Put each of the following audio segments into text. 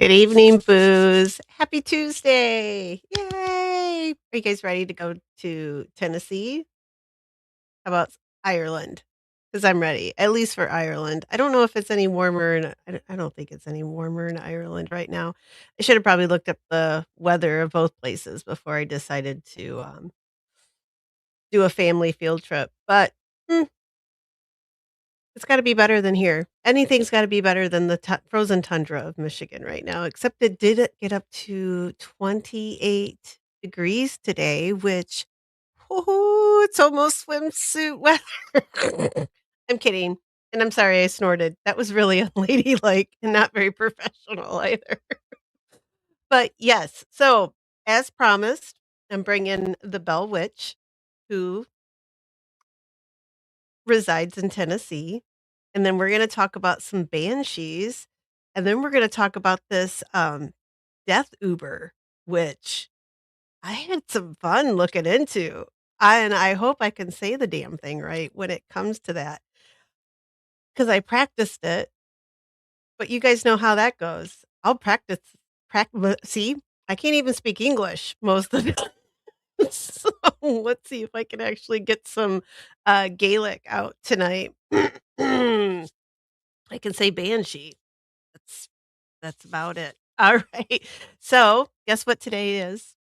Good evening, Booze. Happy Tuesday. Yay. Are you guys ready to go to Tennessee? How about Ireland? Because I'm ready, at least for Ireland. I don't know if it's any warmer, I don't think it's any warmer in Ireland right now. I should have probably looked up the weather of both places before I decided to do a family field trip. But mm, it's got to be better than here. Anything's got to be better than the frozen tundra of Michigan right now, except it did get up to 28 degrees today, which, oh, it's almost swimsuit weather. I'm kidding. And I'm sorry I snorted. That was really unladylike and not very professional either. But yes, so as promised, I'm bringing the Bell Witch, who resides in Tennessee, and then we're gonna talk about some Banshees, and then we're gonna talk about this, death Uber, which I had some fun looking into, and I hope I can say the damn thing right when it comes to that, because I practiced it, but you guys know how that goes. I'll practice see? I can't even speak English most of the time. So, let's see if I can actually get some, Gaelic out tonight. I can say banshee. That's that's about it. Alright. So, guess what today is?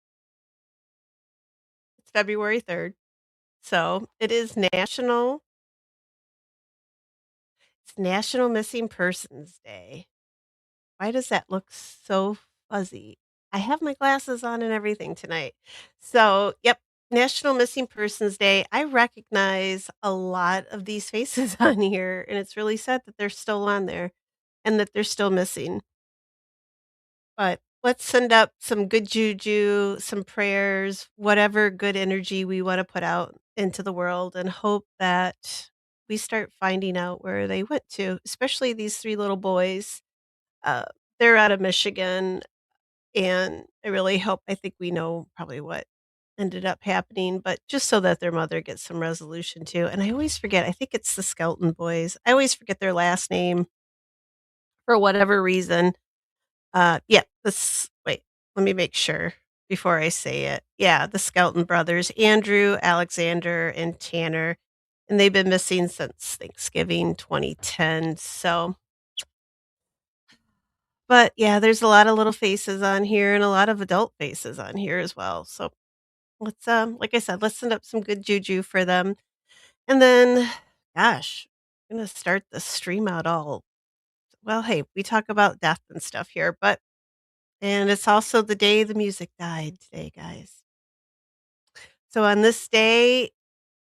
It's February 3rd. So, it's National Missing Persons Day. Why does that look so fuzzy? I have my glasses on and everything tonight. So, yep, National Missing Persons Day. I recognize a lot of these faces on here, and it's really sad that they're still on there and that they're still missing. But let's send up some good juju, some prayers, whatever good energy we wanna put out into the world and hope that we start finding out where they went to, especially these 3 little boys. Uh, they're out of Michigan, and I think we know probably what ended up happening, but just so that their mother gets some resolution too, and I always forget, I think it's the Skelton boys. I always forget their last name for whatever reason. Yeah, let me make sure before I say it. Yeah, the Skelton brothers, Andrew, Alexander, and Tanner, and they've been missing since Thanksgiving 2010. So, but yeah, there's a lot of little faces on here and a lot of adult faces on here as well. So let's like I said, let's send up some good juju for them. And then gosh, I'm gonna start the stream out all well, hey, we talk about death and stuff here, but and it's also the day the music died today, guys. So on this day,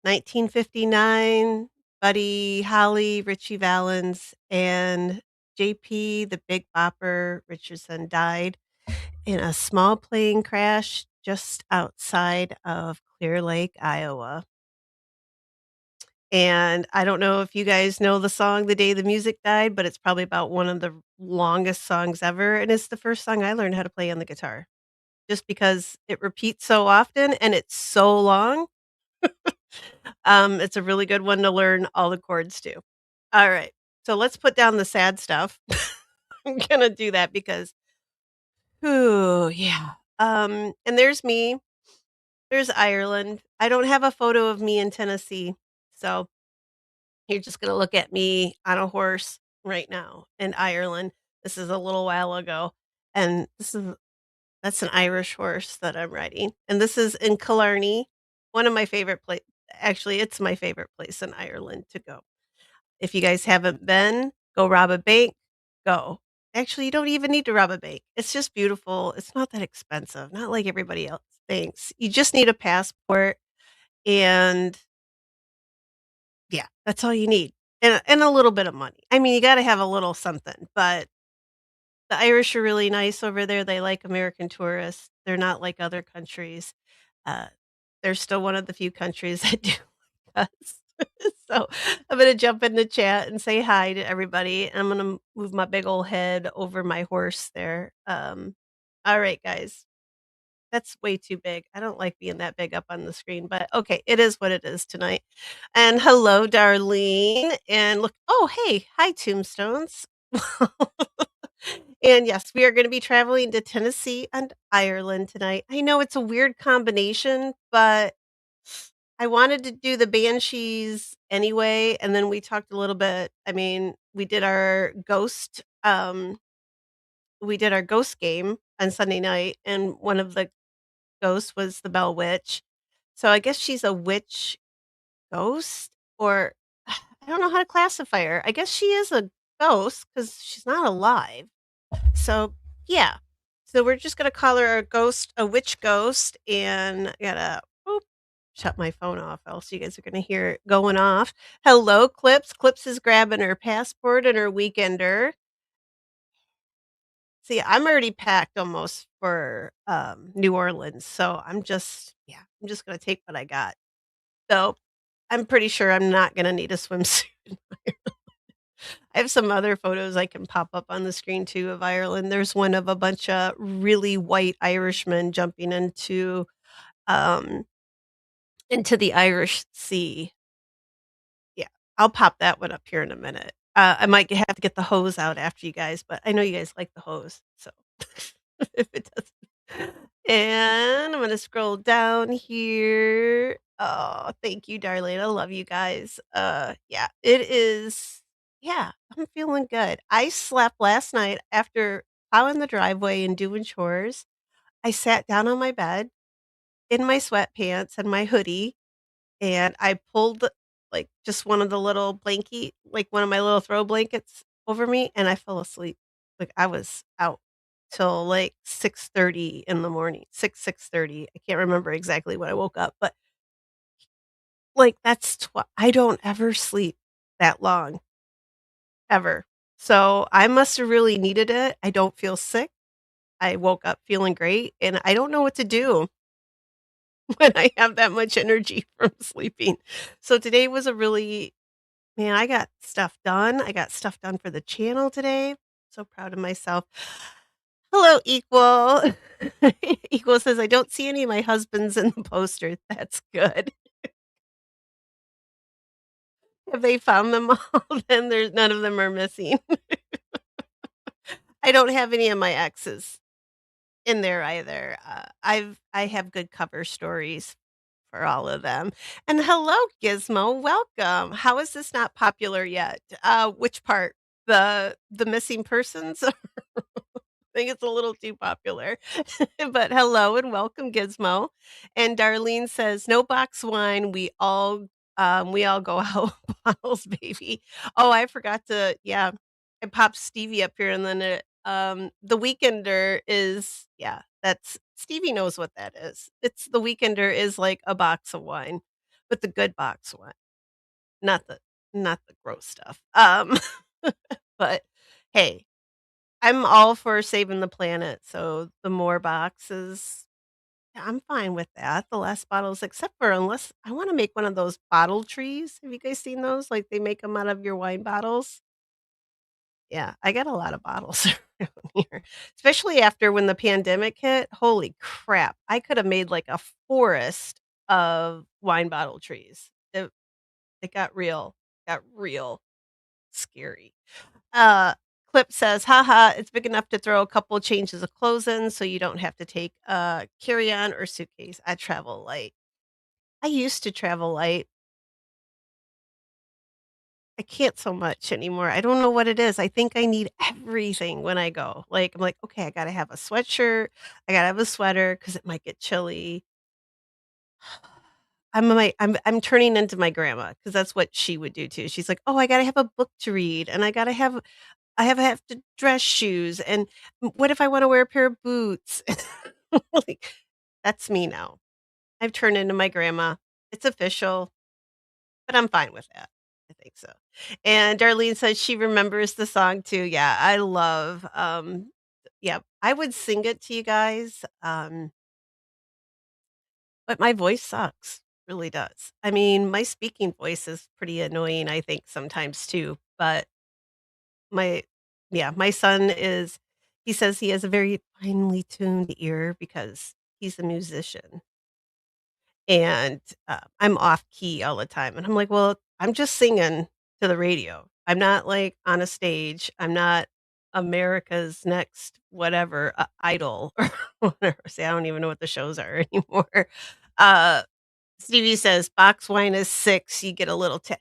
1959, Buddy Holly, Richie Valens, and JP, the Big Bopper Richardson died in a small plane crash just outside of Clear Lake, Iowa. And I don't know if you guys know the song "The Day the Music Died," but it's probably about one of the longest songs ever, and it's the first song I learned how to play on the guitar. Just because it repeats so often and it's so long, it's a really good one to learn all the chords to. Alright, so let's put down the sad stuff. I'm gonna do that because ooh, yeah. And there's me, there's Ireland. I don't have a photo of me in Tennessee, so you're just gonna look at me on a horse right now in Ireland. This is a little while ago, and that's an Irish horse that I'm riding, and this is in Killarney, one of my favorite actually, it's my favorite place in Ireland to go. If you guys haven't been, go rob a bank, go. Actually, you don't even need to rob a bank. It's just beautiful. It's not that expensive, not like everybody else thinks. You just need a passport and yeah, that's all you need, and a little bit of money. I mean, you gotta have a little something, but the Irish are really nice over there. They like American tourists. They're not like other countries. Uh, they're still one of the few countries that do like us. So I'm gonna jump in the chat and say hi to everybody. I'm gonna move my big old head over my horse there. All right, guys. That's way too big. I don't like being that big up on the screen, but okay, it is what it is tonight. And hello, Darlene. And look, oh, hey, hi, Tombstones. And yes, we are gonna be traveling to Tennessee and Ireland tonight. I know it's a weird combination, but I wanted to do the Banshees anyway, and then we talked a little bit. I mean, we did our ghost game on Sunday night, and one of the ghosts was the Bell Witch. So I guess she's a witch ghost, or I don't know how to classify her. I guess she is a ghost because she's not alive. So, yeah. So we're just gonna call her a witch ghost, and I gotta shut my phone off, else you guys are gonna hear it going off. Hello, Clips. Clips is grabbing her passport and her weekender. See, I'm already packed almost for New Orleans, so I'm just gonna take what I got. So I'm pretty sure I'm not gonna need a swimsuit. I have some other photos I can pop up on the screen too of Ireland. There's one of a bunch of really white Irishmen jumping um, into the Irish Sea. Yeah, I'll pop that one up here in a minute. I might have to get the hose out after you guys, but I know you guys like the hose, so if it doesn't. And I'm gonna scroll down here. Oh, thank you, darling. I love you guys. Yeah, it is. Yeah, I'm feeling good. I slept last night after plowing the driveway and doing chores. I sat down on my bed in my sweatpants and my hoodie, and I pulled, like, just one of the little one of my little throw blankets over me, and I fell asleep. Like, I was out till, like, 6:30 in the morning, 6:30. I can't remember exactly when I woke up, but, like, I don't ever sleep that long, ever. So, I must have really needed it. I don't feel sick. I woke up feeling great, and I don't know what to do when I have that much energy from sleeping. So, today was a really Man, I got stuff done. I got stuff done for the channel today. So proud of myself. Hello, Equal. Equal says, I don't see any of my husbands in the poster. That's good. Have they found them all? Then there's none of them are missing. I don't have any of my exes in there either. I have good cover stories for all of them. And hello, Gizmo. Welcome. How is this not popular yet? Which part? The missing persons? Think it's a little too popular. But hello and welcome, Gizmo. And Darlene says, "No box wine. We all go out bottles, baby." Oh, I forgot to. Yeah, I popped Stevie up here, and then the Weekender is That's Stevie knows what that is. It's the Weekender is like a box of wine, but the good box wine, not the not the gross stuff. But hey, I'm all for saving the planet, so the more boxes, yeah, I'm fine with that. The less bottles, except for unless I wanna make one of those bottle trees. Have you guys seen those? Like, they make them out of your wine bottles? Yeah, I got a lot of bottles around here, especially after when the pandemic hit. Holy crap, I coulda made, like, a forest of wine bottle trees. It got real scary. Uh, Clip says, "Haha, it's big enough to throw a couple changes of clothes in so you don't have to take a carry-on or suitcase. I travel light." I used to travel light. I can't so much anymore. I don't know what it is. I think I need everything when I go. Like, I'm like, "Okay, I gotta have a sweatshirt. I gotta have a sweater because it might get chilly." I'm turning into my grandma because that's what she would do too. She's like, "Oh, I gotta have a book to read, and I have to dress shoes, and what if I wanna wear a pair of boots?" Like, that's me now. I've turned into my grandma. It's official, but I'm fine with that. I think so. And Darlene says she remembers the song too. Yeah, I love, yeah, I would sing it to you guys, but my voice sucks, really does. I mean, my speaking voice is pretty annoying, I think, sometimes too, but My yeah, my son is he says he has a very finely tuned ear because he's a musician, and, I'm off key all the time, and I'm like, "Well, I'm just singing to the radio. I'm not, like, on a stage. I'm not, America's Next whatever, Idol or whatever. See, I don't even know what the shows are anymore. Uh, Stevie says, "Box wine is 6, you get a little tip."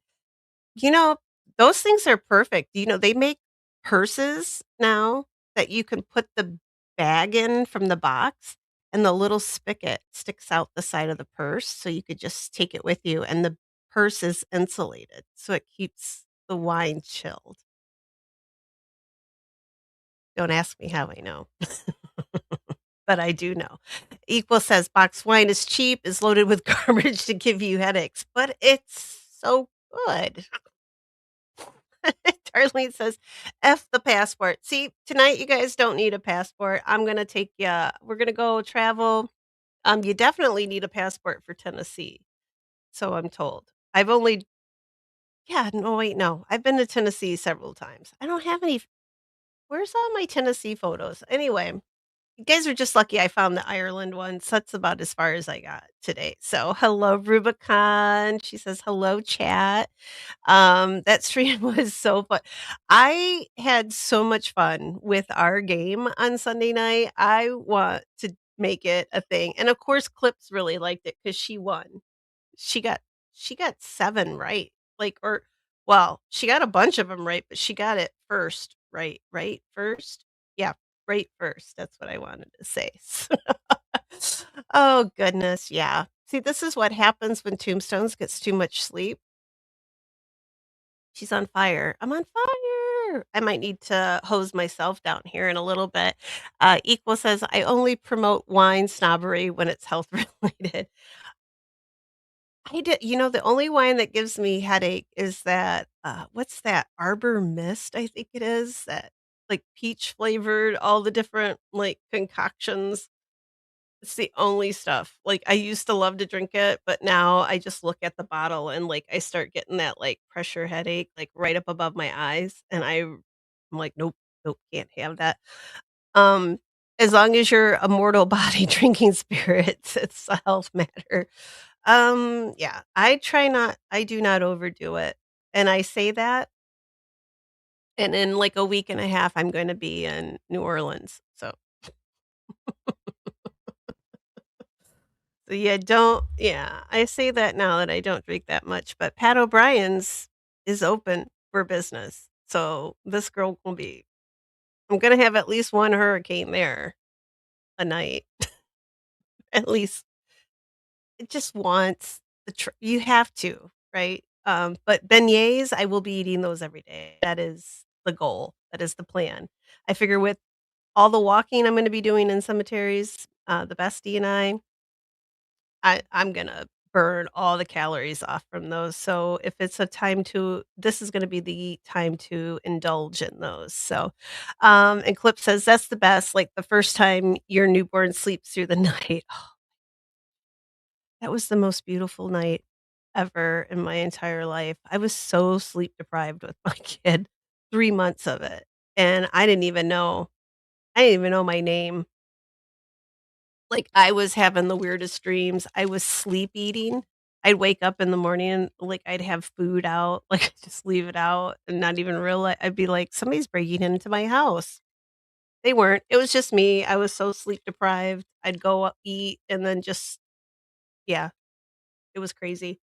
You know, those things are perfect. They make purses now that you can put the bag in from the box, and the little spigot sticks out the side of the purse, so you could just take it with you, and the purse is insulated, so it keeps the wine chilled. Don't ask me how I know, but I do know. Equal says, "Box wine is cheap, is loaded with garbage to give you headaches, but it's so good." Darlene says, "F the passport." See, tonight you guys don't need a passport. I'm gonna take ya we're gonna go travel. You definitely need a passport for Tennessee, so I'm told. I've only Yeah, no, wait, no. I've been to Tennessee several times. I don't have any Where's all my Tennessee photos? Anyway, you guys are just lucky I found the Ireland ones. That's about as far as I got today. So, hello, Rubicon. She says, "Hello, chat." That stream was so fun. I had so much fun with our game on Sunday night. I want to make it a thing. And of course, Clips really liked it because she won. She got she got 7 right. Well, she got a bunch of them right, but she got it first, right, right first? Yeah, right first. That's what I wanted to say. Oh goodness, yeah. See, this is what happens when Tombstones gets too much sleep. She's on fire. I'm on fire. I might need to hose myself down here in a little bit. Equal says, "I only promote wine snobbery when it's health related." The only wine that gives me headache is that, what's that? Arbor Mist, I think it is, that, like, peach flavored, all the different, like, concoctions. It's the only stuff. Like, I used to love to drink it, but now I just look at the bottle and, like, I start getting that, like, pressure headache, like, right up above my eyes, and I'm like, "Nope, nope, can't have that." Um, as long as you're a mortal body drinking spirits, it's a health matter. Yeah, I do not overdo it, and I say that, and in, like, a week and a half, I'm gonna be in New Orleans, so yeah, I say that now that I don't drink that much, but Pat O'Brien's is open for business, so this girl will be I'm gonna have at least 1 hurricane there a night, at least. It just wants you have to, right? But beignets, I will be eating those every day. That is the goal. That is the plan. I figure with all the walking I'm gonna be doing in cemeteries, the bestie and I'm gonna burn all the calories off from those. So if it's a time to this is gonna be the time to indulge in those. So, and Clip says, "That's the best, like the first time your newborn sleeps through the night." That was the most beautiful night ever in my entire life. I was so sleep deprived with my kid, 3 months of it, and I didn't even know my name. Like, I was having the weirdest dreams. I was sleep eating. I'd wake up in the morning and, like, I'd have food out, like, just leave it out and not even realize. I'd be like, "Somebody's breaking into my house." They weren't. It was just me. I was so sleep deprived. I'd go eat and then just yeah, it was crazy.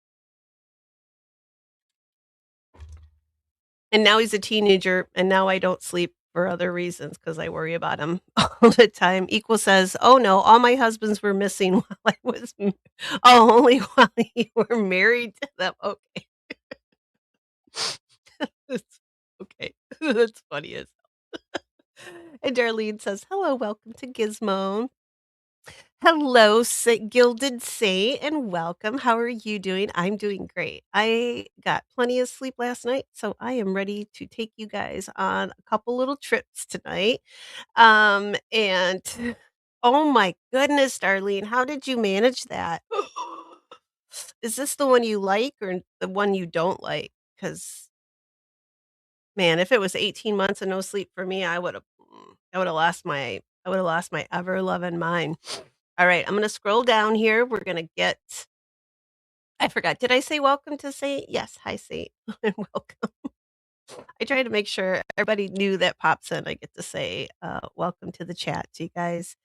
And now he's a teenager, and now I don't sleep for other reasons because I worry about him all the time. Equal says, "Oh, no, all my husbands were missing while I was m oh, only while you were married to them." Okay. That's okay. That's funny as and Darlene says, "Hello, welcome to Gizmo." Hello, Gilded Say, and welcome. How are you doing? I'm doing great. I got plenty of sleep last night, so I am ready to take you guys on a couple little trips tonight. And oh my goodness, Darlene, how did you manage that? Is this the one you like or the one you don't like? Because man, if it was 18 months and no sleep for me, I would have lost my ever loving mind. All right, I'm gonna scroll down here. We're gonna get I forgot. Did I say welcome to Saint? Yes. Hi, Saint. And welcome. I try to make sure everybody new that pops in, I get to say, "Welcome to the chat to you guys."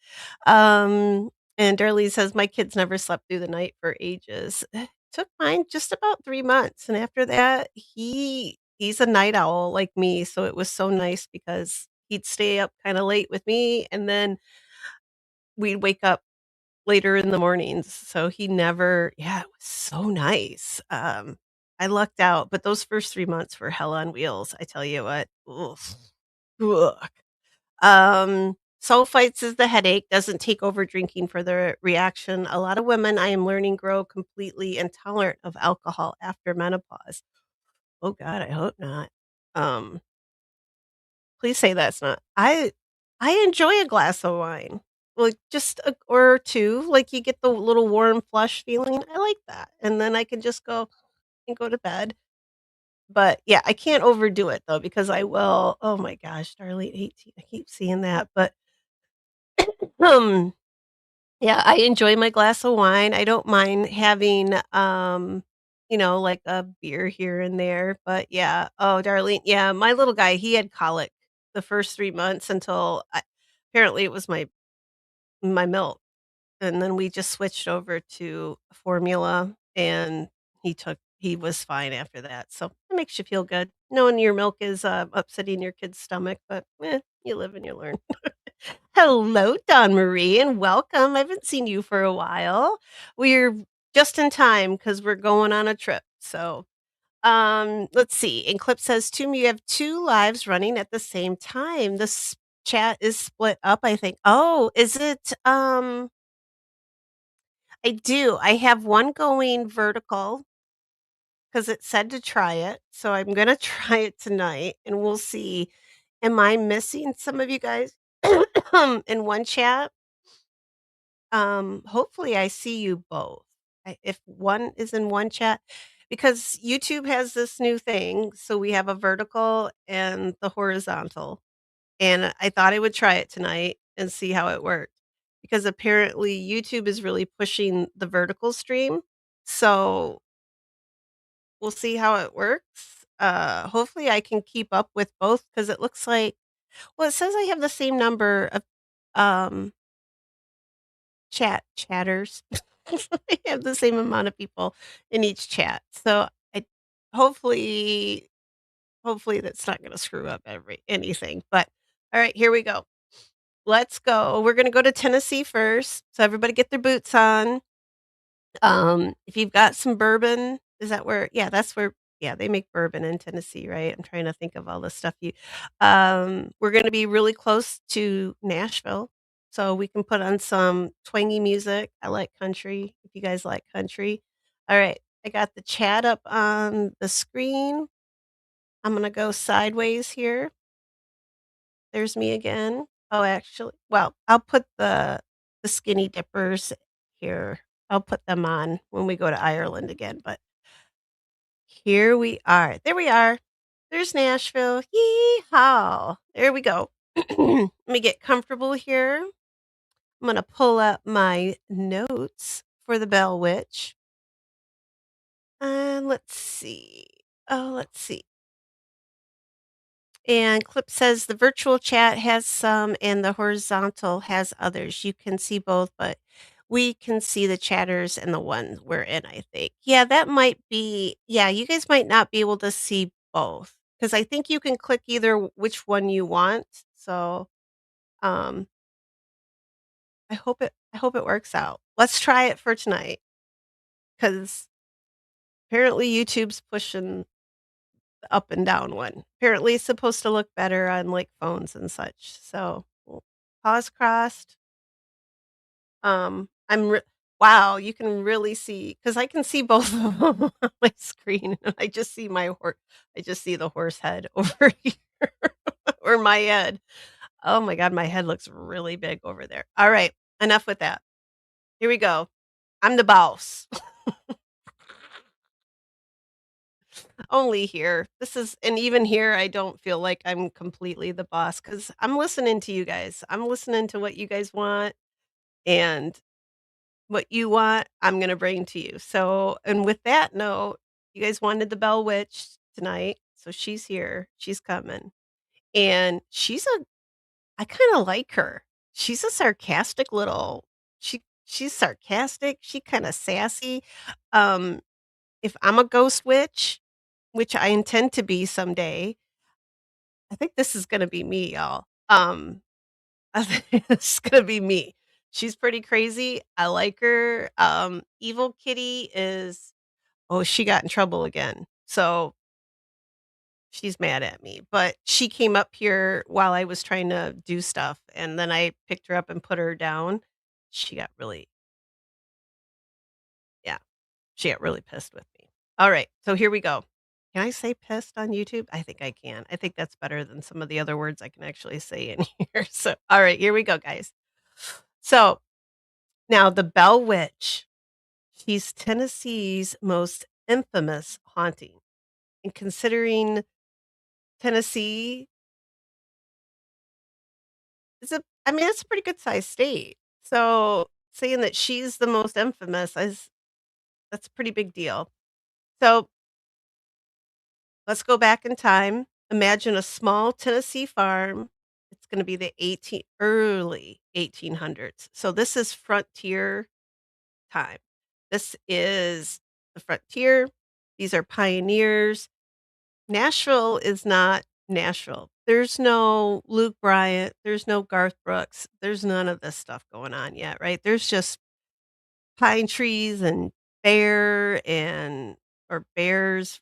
And Darlene says, "My kids never slept through the night for ages." Took mine just about 3 months, and after that, he's a night owl like me, so it was so nice because he'd stay up kinda late with me, and then we'd wake up later in the mornings, so he never yeah, it was so nice. I lucked out, but those first 3 months were hell on wheels, I tell you what. Oof. Ugh. Soul fights is the headache, doesn't take over drinking for the reaction. A lot of women I am learning grow completely intolerant of alcohol after menopause. Oh god, I hope not. Um, please say that's not I enjoy a glass of wine. Like, just a or 2, like, you get the little warm flush feeling, I like that, and then I can just go and go to bed. But, yeah, I can't overdo it, though, because I will oh my gosh, Darlene 18, I keep seeing that, but, um, yeah, I enjoy my glass of wine, I don't mind having, like, a beer here and there, but, yeah, oh, Darlene yeah, my little guy, he had colic the first 3 months until I apparently it was my milk. And then we just switched over to formula, and he was fine after that, so it makes you feel good knowing your milk is, upsetting your kid's stomach, but, you live and you learn. Hello, Dawn Marie, and welcome, I haven't seen you for a while. We're just in time because 'cause we're going on a trip, so, let's see, and Clip says, "Toom, you have 2 lives running at the same time. This chat is split up, I think." Oh, is it, I do. I have one going vertical because it said to try it, so I'm gonna try it tonight, and we'll see. Am I missing some of you guys in one chat? Hopefully, I see you both. If one is in one chat because YouTube has this new thing, so we have a vertical and the horizontal, and I thought I would try it tonight and see how it worked because apparently YouTube is really pushing the vertical stream, so we'll see how it works. Hopefully I can keep up with both because it looks like well, it says I have the same number of, um, chatters. I have the same amount of people in each chat. So I hopefully hopefully that's not gonna screw up anything, but alright, here we go. Let's go. We're gonna go to Tennessee first, so everybody get their boots on. If you've got some bourbon, is that where yeah, that's where yeah, they make bourbon in Tennessee, right? I'm trying to think of all the stuff you we're gonna be really close to Nashville, so we can put on some twangy music. I like country, if you guys like country. Alright, I got the chat up on the screen. I'm gonna go sideways here. There's me again. Oh, actually well, I'll put the skinny dippers here. I'll put them on when we go to Ireland again, but here we are. There we are. There's Nashville. Yee-haw. There we go. Let me get comfortable here. I'm gonna pull up my notes for the Bell Witch. And let's see. Oh, let's see. And Clip says the virtual chat has some and the horizontal has others. You can see both, but we can see the chatters and the one we're in, I think. Yeah, that might be, yeah, you guys might not be able to see both because I think you can click either which one you want. So, um, I hope it works out. Let's try it for tonight because apparently YouTube's pushing the up and down one. Apparently, it's supposed to look better on, like, phones and such, so, paws crossed. I'm re wow, you can really see because I can see both of 'em on my screen, and I just see the horse head over here or my head. Oh my god, my head looks really big over there. Alright, enough with that. Here we go. I'm the boss. Only here. This is and even here, I don't feel like I'm completely the boss because 'cause I'm listening to you guys. I'm listening to what you guys want, and what you want, I'm gonna bring to you. So and with that note, you guys wanted the Bell Witch tonight, So she's here, she's coming, and I kinda like her. She's a sarcastic little she's sarcastic, she kinda sassy. Um, if I'm a ghost witch, which I intend to be someday, I think this is gonna be me, y'all. I think it's gonna be me. She's pretty crazy, I like her. Evil Kitty is oh, she got in trouble again. So she's mad at me, but she came up here while I was trying to do stuff, and then I picked her up and put her down. She got really yeah, she got really pissed with me. Alright, so here we go. Can I say pissed on YouTube? I think I can. I think that's better than some of the other words I can actually say in here. So, alright, here we go, guys. So, now the Bell Witch, she's Tennessee's most infamous haunting, and considering Tennessee I mean, it's a pretty good sized state. So, saying that she's the most infamous is that's a pretty big deal. So, let's go back in time. Imagine a small Tennessee farm. It's gonna be the early 1800s. So, this is frontier time. This is the frontier. These are pioneers. Nashville is not Nashville. There's no Luke Bryant, there's no Garth Brooks, there's none of this stuff going on yet, right? There's just pine trees and bears,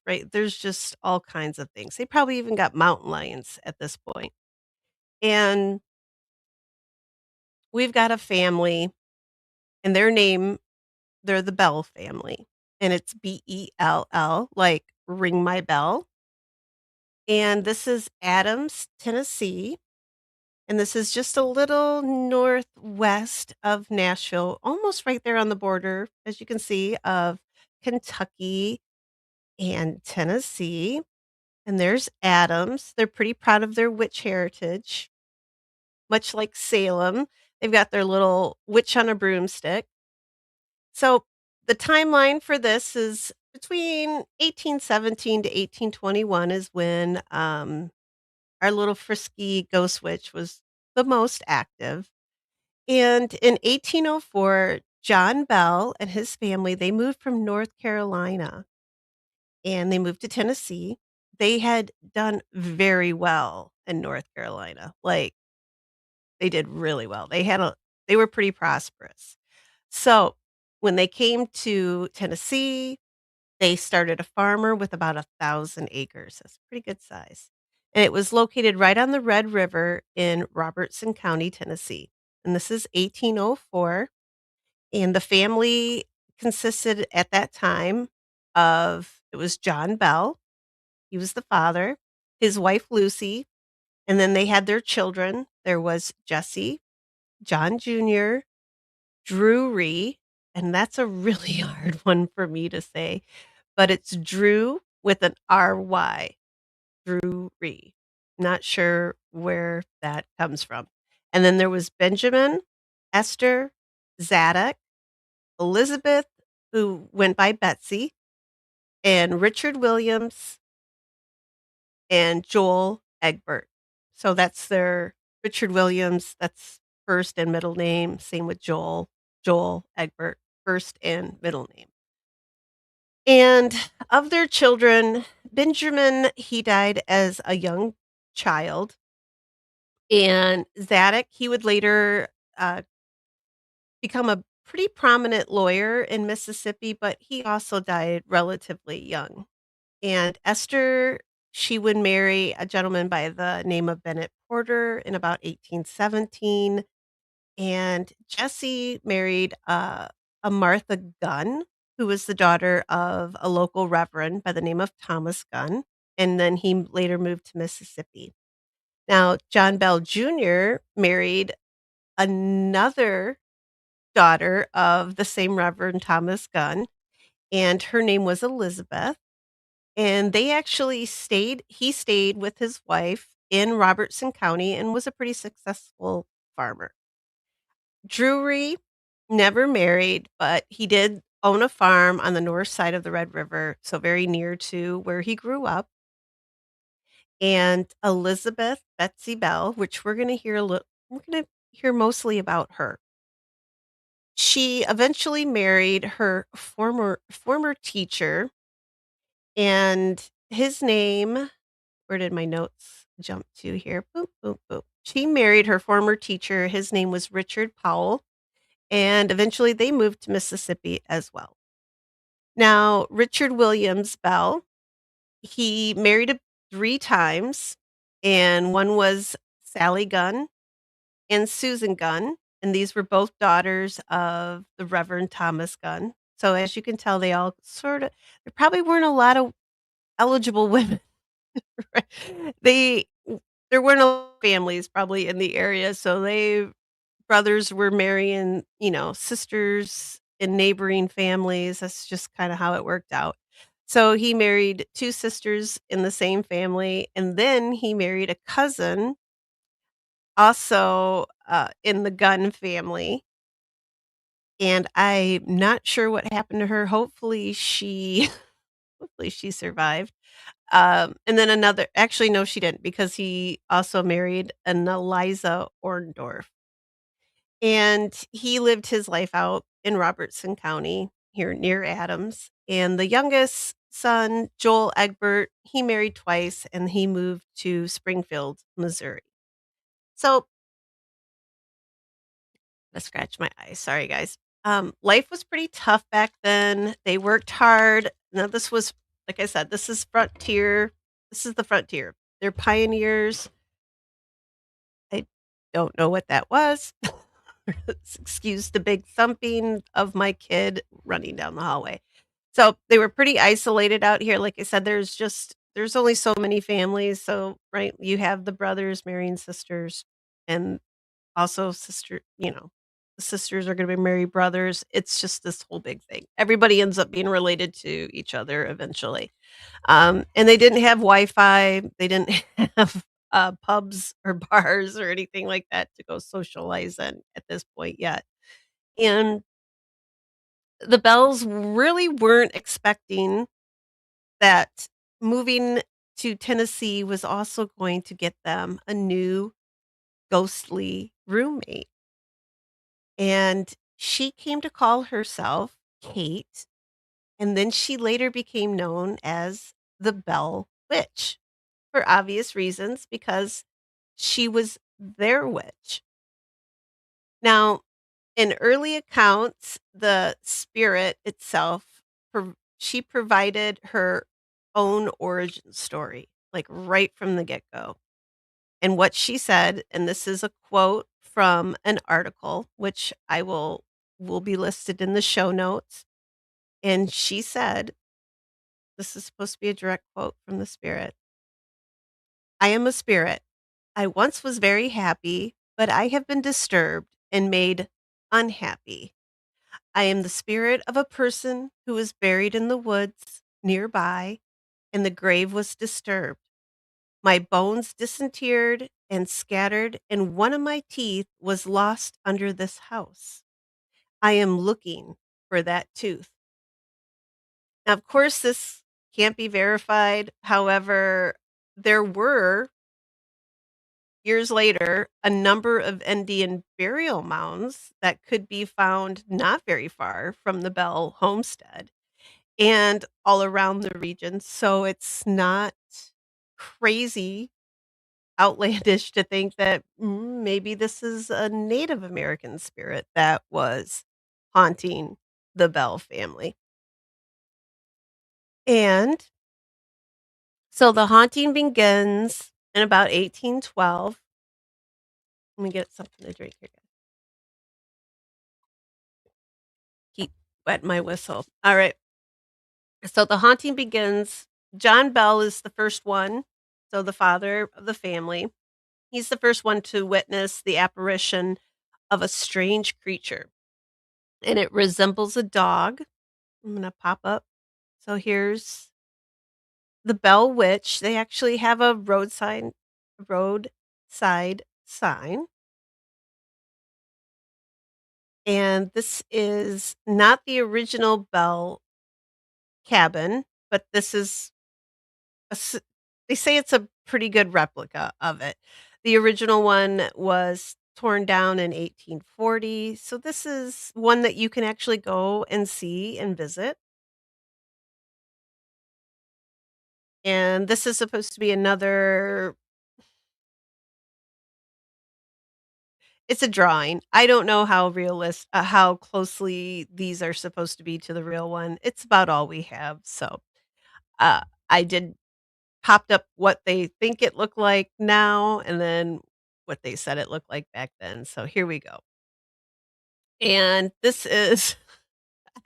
right? There's just all kinds of things. They probably even got mountain lions at this point. And we've got a family, and they're the Bell family, and it's Bell, like ring my bell. And this is Adams, Tennessee. And this is just a little northwest of Nashville, almost right there on the border, as you can see, of Kentucky and Tennessee. And there's Adams. They're pretty proud of their witch heritage, much like Salem. They've got their little witch on a broomstick. So the timeline for this is between 1817 to 1821 is when our little frisky ghost witch was the most active. And in 1804, John Bell and his family, they moved from North Carolina and they moved to Tennessee. They had done very well in North Carolina. Like they did really well. They were pretty prosperous. So, when they came to Tennessee, they started a farmer with about 1,000 acres. That's pretty good size. And it was located right on the Red River in Robertson County, Tennessee. And this is 1804. And the family consisted at that time of it was John Bell, he was the father, his wife Lucy, and then they had their children. There was Jesse, John Jr., Drury, and that's a really hard one for me to say, but it's Drew with an RY, Drury. Not sure where that comes from. And then there was Benjamin, Esther, Zadok, Elizabeth, who went by Betsy, and Richard Williams, and Joel Egbert. So that's their Richard Williams, that's first and middle name, same with Joel Egbert, first and middle name. And of their children, Benjamin, he died as a young child, and Zadok, he would later, become a pretty prominent lawyer in Mississippi, but he also died relatively young. And Esther, she would marry a gentleman by the name of Bennett Porter in about 1817, and Jesse married, a Martha Gunn, who was the daughter of a local reverend by the name of Thomas Gunn, and then he later moved to Mississippi. Now, John Bell Jr. married another daughter of the same Reverend Thomas Gunn, and her name was Elizabeth. And they actually he stayed with his wife in Robertson County and was a pretty successful farmer. Drury never married, but he did own a farm on the north side of the Red River, so very near to where he grew up. and Elizabeth Betsy Bell, which we're gonna hear mostly about her. She eventually married her former teacher, and his name, where did my notes jump to here? Boop, boop, boop. She married her former teacher. His name was Richard Powell, and eventually they moved to Mississippi as well. Now, Richard Williams Bell, he married 3 times, and one was Sally Gunn and Susan Gunn, and these were both daughters of the Reverend Thomas Gunn. So as you can tell, they all sorta there probably weren't a lot of eligible women. Right. They there weren't a lot of families probably in the area, so they brothers were marrying, sisters in neighboring families. That's just kinda how it worked out. So he married 2 sisters in the same family, and then he married a cousin also, in the Gunn family, and I'm not sure what happened to her. Hopefully she hopefully she survived. And then another actually, no, she didn't because he also married an Eliza Orndorff, and he lived his life out in Robertson County here near Adams, and the youngest son, Joel Egbert, he married twice, and he moved to Springfield, Missouri. So I scratch my eye, sorry, guys. Life was pretty tough back then, they worked hard. Now this was like I said, this is the frontier. They're pioneers. I don't know what that was. Excuse the big thumping of my kid running down the hallway. So, they were pretty isolated out here, like I said, there's only so many families, so, right, you have the brothers marrying sisters, and also the sisters are gonna be marry brothers. It's just this whole big thing. Everybody ends up being related to each other eventually. And they didn't have Wi-Fi, they didn't have, pubs or bars or anything like that to go socialize in at this point yet. And the Bells really weren't expecting that moving to Tennessee was also going to get them a new ghostly roommate. And she came to call herself Kate, and then she later became known as the Bell Witch for obvious reasons because she was their witch. Now, in early accounts, the spirit itself, she provided her own origin story, like right from the get go. And what she said, and this is a quote from an article, which will be listed in the show notes. And she said, this is supposed to be a direct quote from the spirit. I am a spirit. I once was very happy, but I have been disturbed and made unhappy. I am the spirit of a person who was buried in the woods nearby, and the grave was disturbed. My bones disinterred and scattered, and one of my teeth was lost under this house. I am looking for that tooth. Now, of course, this can't be verified. However, there were years later a number of Indian burial mounds that could be found not very far from the Bell homestead and all around the region. So it's not crazy outlandish to think that maybe this is a Native American spirit that was haunting the Bell family. And so the haunting begins in about 1812. Let me get something to drink here, guys. Keep wetting my whistle. All right. So the haunting begins. John Bell is the first one. So the father of the family. He's the first one to witness the apparition of a strange creature, and it resembles a dog. I'm going to pop up. So here's the Bell Witch. They actually have a roadside sign. And this is not the original Bell cabin, but this is a s they say it's a pretty good replica of it. The original one was torn down in 1840, so this is one that you can actually go and see and visit, and this is supposed to be another it's a drawing. I don't know how closely these are supposed to be to the real one. It's about all we have, so, uh, I did popped up what they think it looked like now and then what they said it looked like back then, so here we go. And this is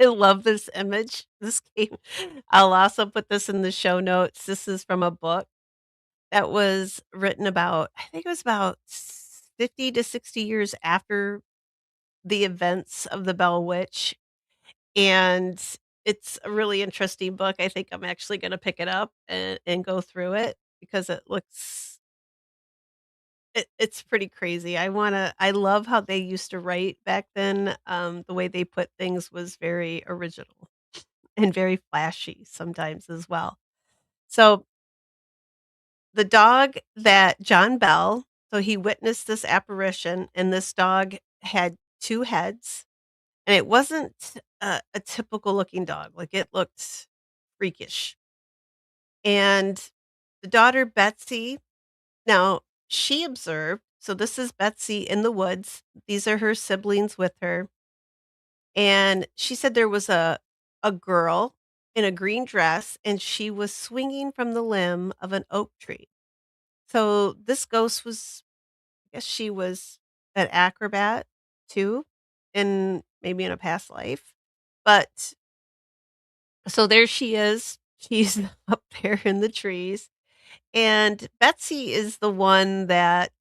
I love this image. This came I'll also put this in the show notes. This is from a book that was written about I think it was about 50 to 60 years after the events of the Bell Witch, and it's a really interesting book. I think I'm actually gonna pick it up and go through it because it's pretty crazy. I love how they used to write back then. The way they put things was very original and very flashy sometimes as well. So, the dog that John Bell so he witnessed this apparition, and this dog had 2 heads, and it wasn't a typical looking dog, like, it looked freakish. And the daughter, Betsy now, she observed so this is Betsy in the woods, these are her siblings with her, and she said there was a girl in a green dress, and she was swinging from the limb of an oak tree. So, this ghost was I guess she was an acrobat too, in maybe in a past life, but so there she is, she's up there in the trees. And Betsy is the one that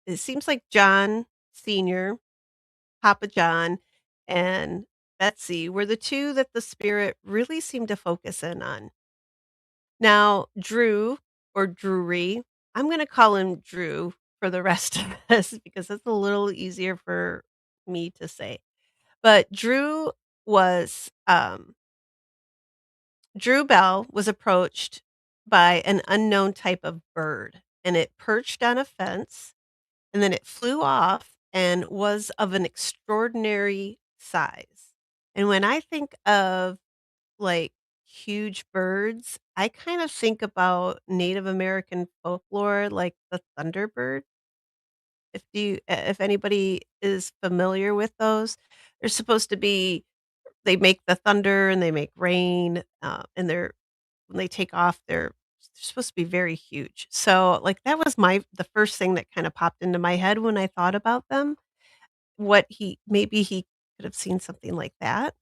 it seems like John Senior, Papa John, and Betsy were the 2 that the spirit really seemed to focus in on. Now, Drew or Drury, I'm gonna call him Drew for the rest of this because it's a little easier for me to say. But was, Drew Bell was approached by an unknown type of bird, and it perched on a fence and then it flew off and was of an extraordinary size. And when I think of, like, huge birds, I kind of think about Native American folklore, like the thunderbird. If anybody is familiar with those, they're supposed to be they make the thunder and they make rain, and when they take off, they're supposed to be very huge. So, like, that was the first thing that kinda popped into my head when I thought about them. What he maybe he could have seen something like that,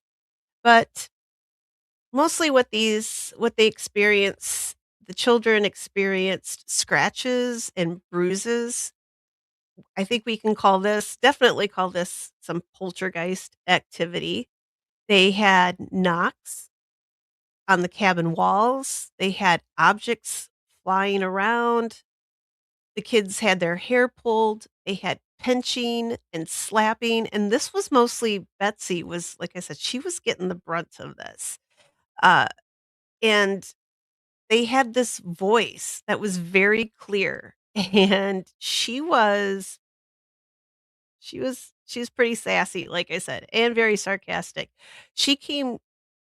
but mostly what they experience the children experienced scratches and bruises. I think we can definitely call this some poltergeist activity. They had knocks on the cabin walls, they had objects flying around, the kids had their hair pulled, they had pinching and slapping, and this was mostly Betsy was like I said, she was getting the brunt of this. Uh, and they had this voice that was very clear, and she was pretty sassy, like I said, and very sarcastic. She came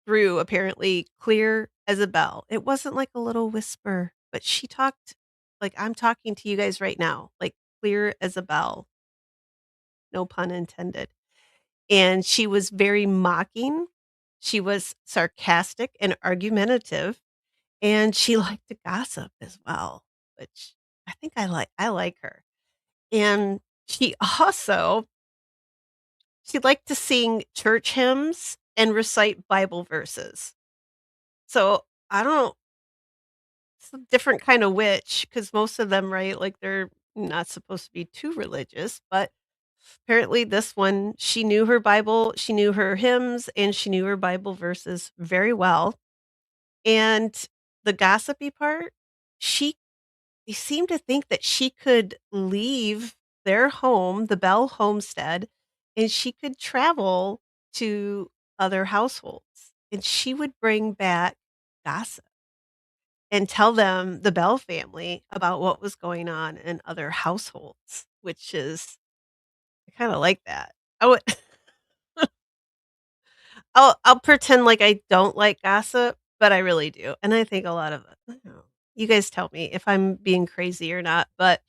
through apparently clear as a bell. It wasn't like a little whisper, but she talked like I'm talking to you guys right now, like clear as a bell, no pun intended. And she was very mocking. She was sarcastic and argumentative, and she liked to gossip as well, which I like her. And she also she liked to sing church hymns and recite Bible verses. So, I don't it's a different kind of witch because most of them, right, like, they're not supposed to be too religious, but apparently this one, she knew her hymns, and she knew her Bible verses very well, and the gossipy part, she they seem to think that she could leave their home, the Bell homestead, and she could travel to other households, and she would bring back gossip. and tell them, the Bell family, about what was going on in other households, which is I kinda like that. I would I'll pretend like I don't like gossip, but I really do, and I think a lot of it I don't know. You guys tell me if I'm being crazy or not, but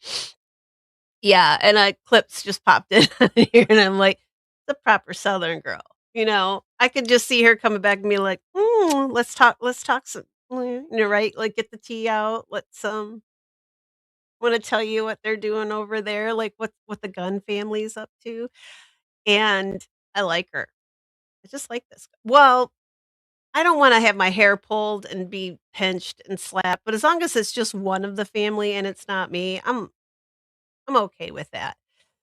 yeah, and, clips just popped in here, and I'm like, "The proper Southern girl," you know? I could just see her coming back and be like, "Mm, let's talk some" right? Like, "Get the tea out, let's, wanna tell you what they're doing over there, like, what the Gunn family's up to," and I like her. I just like this well, I don't wanna have my hair pulled and be pinched and slapped, but as long as it's just one of the family and it's not me, I'm okay with that.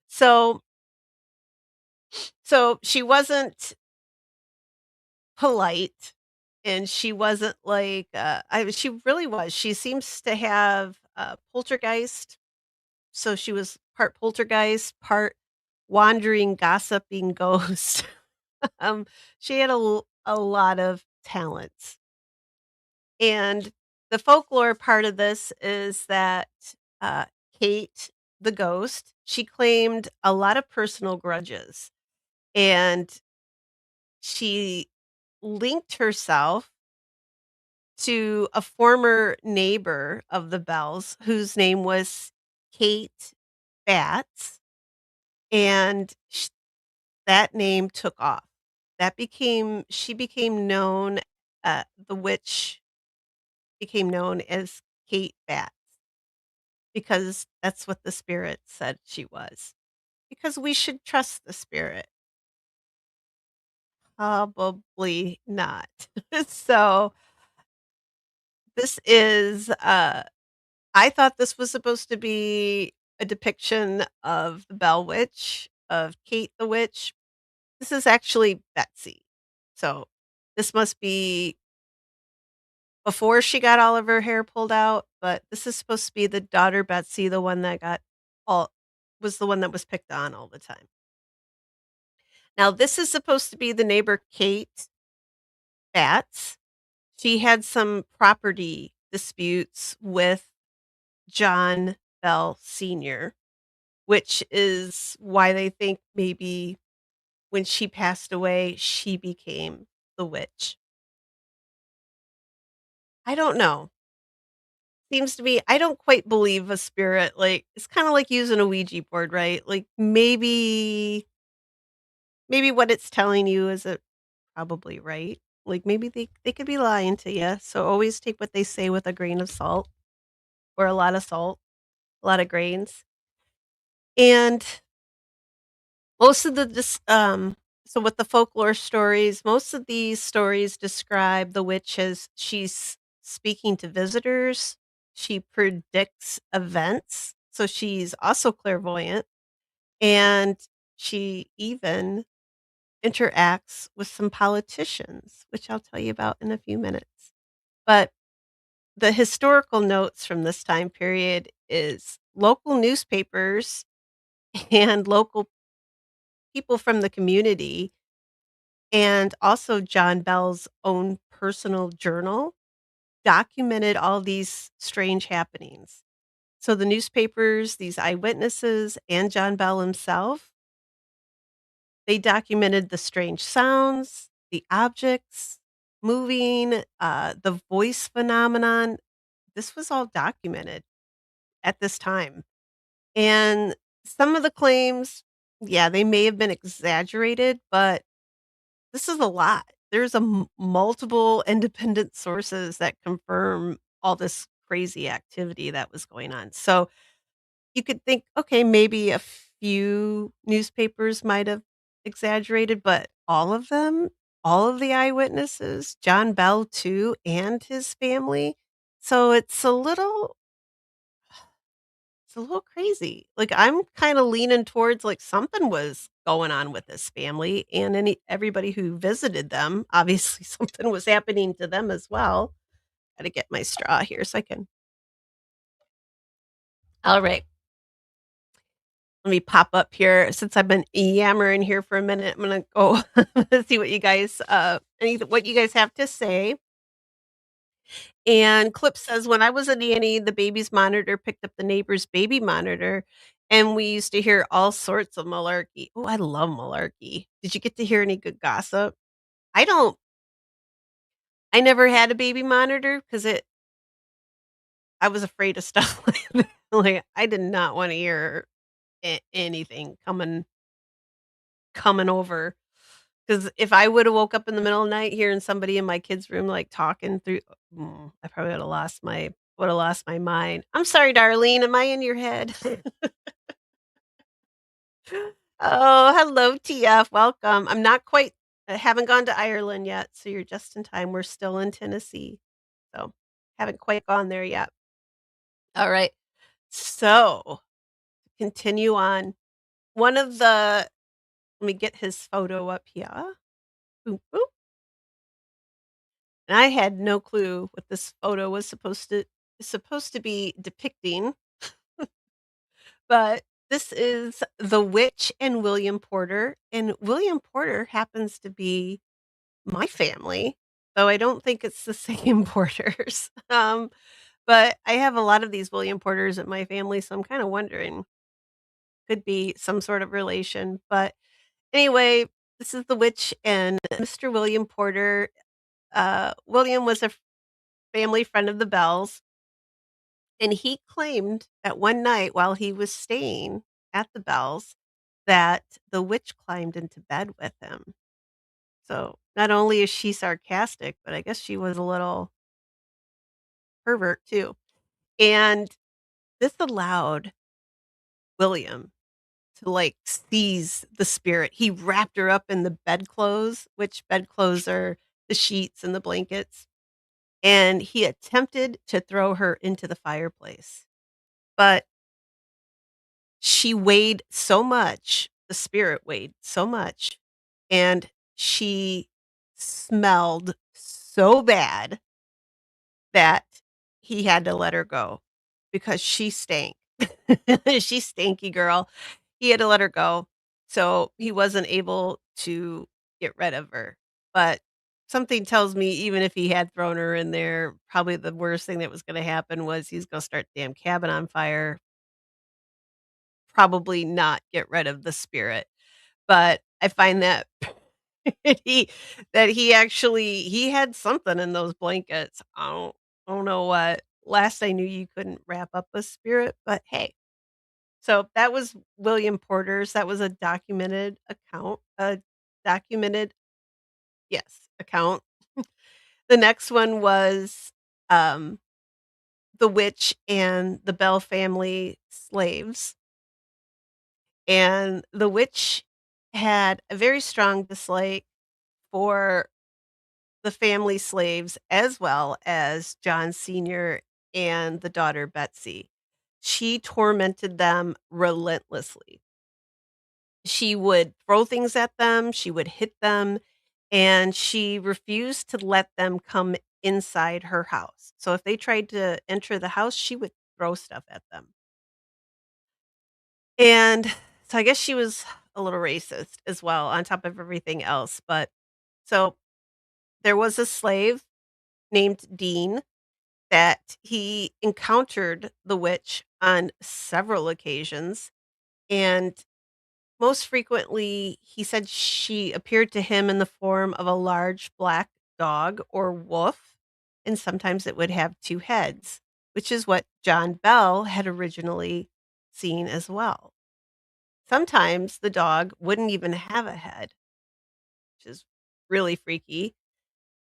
So she wasn't polite, and she wasn't like, she really was. She seems to have, poltergeist, so she was part poltergeist, part wandering, gossiping ghost. Um, she had a lot of talents, and the folklore part of this is that, uh, Kate, the ghost, she claimed a lot of personal grudges, and she linked herself to a former neighbor of the Bells whose name was Kate Batts, and that name took off. That became she became known the witch became known as Kate Batts because that's what the spirit said she was. Because we should trust the spirit. Probably not. So, this is, I thought this was supposed to be a depiction of the Bell Witch, of Kate the Witch. This is actually Betsy. So, this must be before she got all of her hair pulled out, but this is supposed to be the daughter Betsy, the one that got all was the one that was picked on all the time. Now, this is supposed to be the neighbor Kate Batts. She had some property disputes with John Bell Sr., which is why they think maybe when she passed away, she became the witch. I don't know. Seems to be I don't quite believe a spirit, like, it's kinda like using a Ouija board, right? Like, maybe what it's telling you isn't probably right. Like, maybe they could be lying to you, so always take what they say with a grain of salt or a lot of salt, a lot of grains. And most of the so with the folklore stories, most of these stories describe the witch as she's speaking to visitors. She predicts events, so she's also clairvoyant, and she even interacts with some politicians, which I'll tell you about in a few minutes. But the historical notes from this time period is local newspapers and local people from the community and also John Bell's own personal journal documented all these strange happenings. So the newspapers, these eyewitnesses, and John Bell himself, they documented the strange sounds, the objects moving, the voice phenomenon. This was all documented at this time. And some of the claims, yeah, they may have been exaggerated, but this is a lot. There's multiple independent sources that confirm all this crazy activity that was going on. So you could think, okay, maybe a few newspapers might have exaggerated, but all of them, all of the eyewitnesses, John Bell too, and his family. So it's a little crazy. Like, I'm kinda leaning towards, like, something was going on with this family, and everybody who visited them, obviously, something was happening to them as well. Gotta get my straw here so I can alright, let me pop up here. Since I've been yammering here for a minute, I'm gonna go see what you guys, what you guys have to say. And Clip says, "When I was a nanny, the baby's monitor picked up the neighbor's baby monitor, and we used to hear all sorts of malarkey." Oh, I love malarkey. Did you get to hear any good gossip? I don't I never had a baby monitor because I was afraid of stuff like that. Like, I did not wanna hear anything coming over. Because if I woulda woke up in the middle of the night hearing somebody in my kid's room, like, talking through I probably woulda lost my mind. "I'm sorry, Darlene, am I in your head?" Oh, hello, TF, welcome. I haven't gone to Ireland yet, so you're just in time. We're still in Tennessee, so haven't quite gone there yet. Alright, so, continue on. One of the let me get his photo up here. Boop, boop. And I had no clue what this photo was supposed to be depicting, but this is The Witch and William Porter, and William Porter happens to be my family, though I don't think it's the same Porters. But I have a lot of these William Porters in my family, so I'm kinda wondering, could be some sort of relation, but anyway, this is The Witch and Mr. William Porter. William was a family friend of the Bells. And he claimed that one night while he was staying at the Bells, that the witch climbed into bed with him. So, not only is she sarcastic, but I guess she was a little pervert too. And this allowed William to, like, seize the spirit. He wrapped her up in the bedclothes, which bedclothes are the sheets and the blankets, and he attempted to throw her into the fireplace. But she weighed so much, the spirit weighed so much, and she smelled so bad that he had to let her go because she stank. She's stinky girl. He had to let her go, so he wasn't able to get rid of her, but something tells me even if he had thrown her in there, probably the worst thing that was gonna happen was he's gonna start the damn cabin on fire, probably not get rid of the spirit. But I find that he he actually he had something in those blankets. I don't know what. Last I knew you couldn't wrap up a spirit, but hey. So that was William Porter's. That was a documented yes, account. The next one was um The Witch and the Bell Family Slaves. And the witch had a very strong dislike for the family slaves as well as John Sr. and the daughter Betsy. She tormented them relentlessly. She would throw things at them, she would hit them, and she refused to let them come inside her house. So if they tried to enter the house, she would throw stuff at them. And so I guess she was a little racist as well on top of everything else. But so there was a slave named Dean that he encountered the witch on several occasions. And most frequently, he said she appeared to him in the form of a large black dog or wolf. And sometimes it would have two heads, which is what John Bell had originally seen as well. Sometimes the dog wouldn't even have a head, which is really freaky.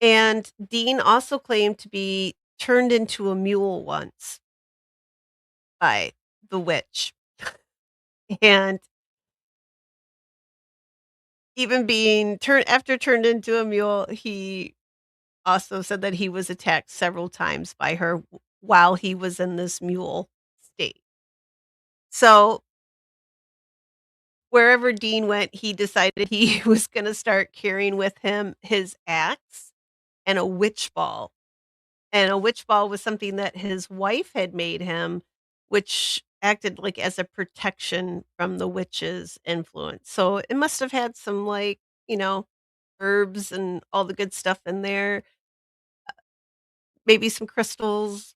And Dean also claimed to be turned into a mule once by the witch. And even being turned into a mule, he also said that he was attacked several times by her while he was in this mule state. So wherever Dean went, he decided he was going to start carrying with him his axe and a witch ball. And a witch ball was something that his wife had made him, which acted like as a protection from the witch's influence. So it must have had some like, you know, herbs and all the good stuff in there. maybe some crystals,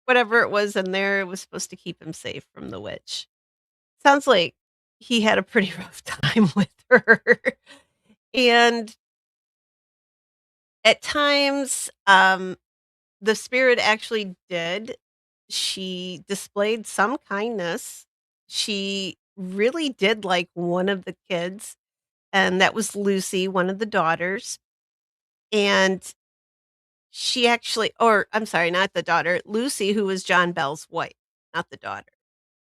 whatever it was in there, it was supposed to keep him safe from the witch. Sounds like he had a pretty rough time with her. And at times, the spirit actually did. She displayed some kindness. She really did like one of the kids, and that was Lucy, one of the daughters. And she actually, or I'm sorry, not the daughter, Lucy, who was John Bell's wife, not the daughter,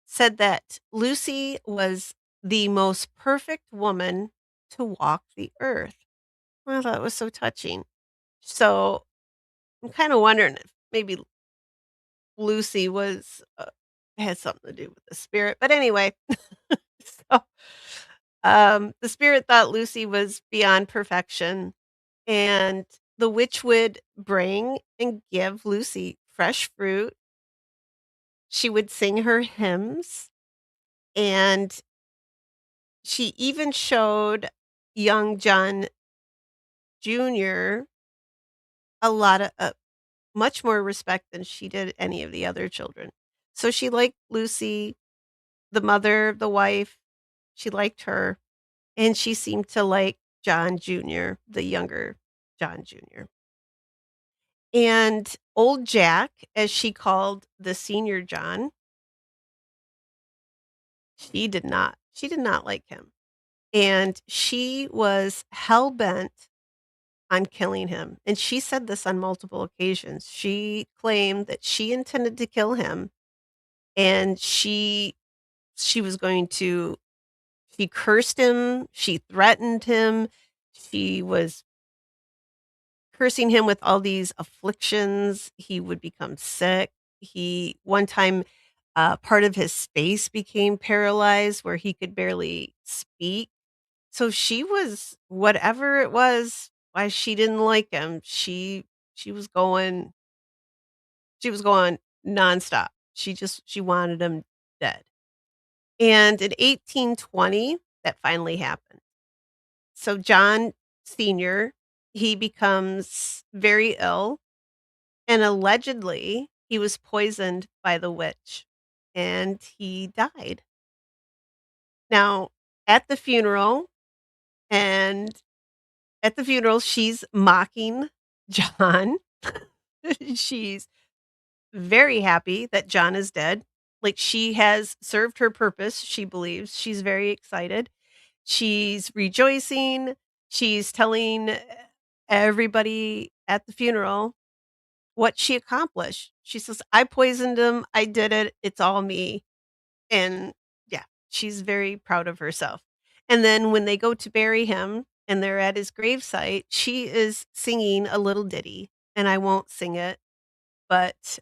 said that Lucy was the most perfect woman to walk the earth. I thought it was so touching. So I'm kind of wondering if maybe Lucy was had something to do with the spirit. But anyway, so the spirit thought Lucy was beyond perfection, and the witch would bring and give Lucy fresh fruit. She would sing her hymns, and she even showed young John Jr. a lot of much more respect than she did any of the other children. So she liked Lucy, the mother, the wife. She liked her, and she seemed to like John Jr., the younger John Jr. And old Jack, as she called the senior John, she did not like him. And she was hell bent on killing him. And she said this on multiple occasions. She claimed that she intended to kill him, and she was going to she cursed him, she threatened him, she was cursing him with all these afflictions. He would become sick. He one time part of his face became paralyzed where he could barely speak. So she was whatever it was why she didn't like him. She was going she was going nonstop. She wanted him dead. And in 1820, that finally happened. So John Sr., he becomes very ill, and allegedly he was poisoned by the witch and he died. Now, at the funeral and at the funeral she's mocking John. She's very happy that John is dead. Like she has served her purpose, she believes. She's very excited. She's rejoicing. She's telling everybody at the funeral what she accomplished. She says, "I poisoned him. I did it. It's all me." And yeah, she's very proud of herself. And then when they go to bury him and they're at his gravesite, she is singing a little ditty, and I won't sing it, but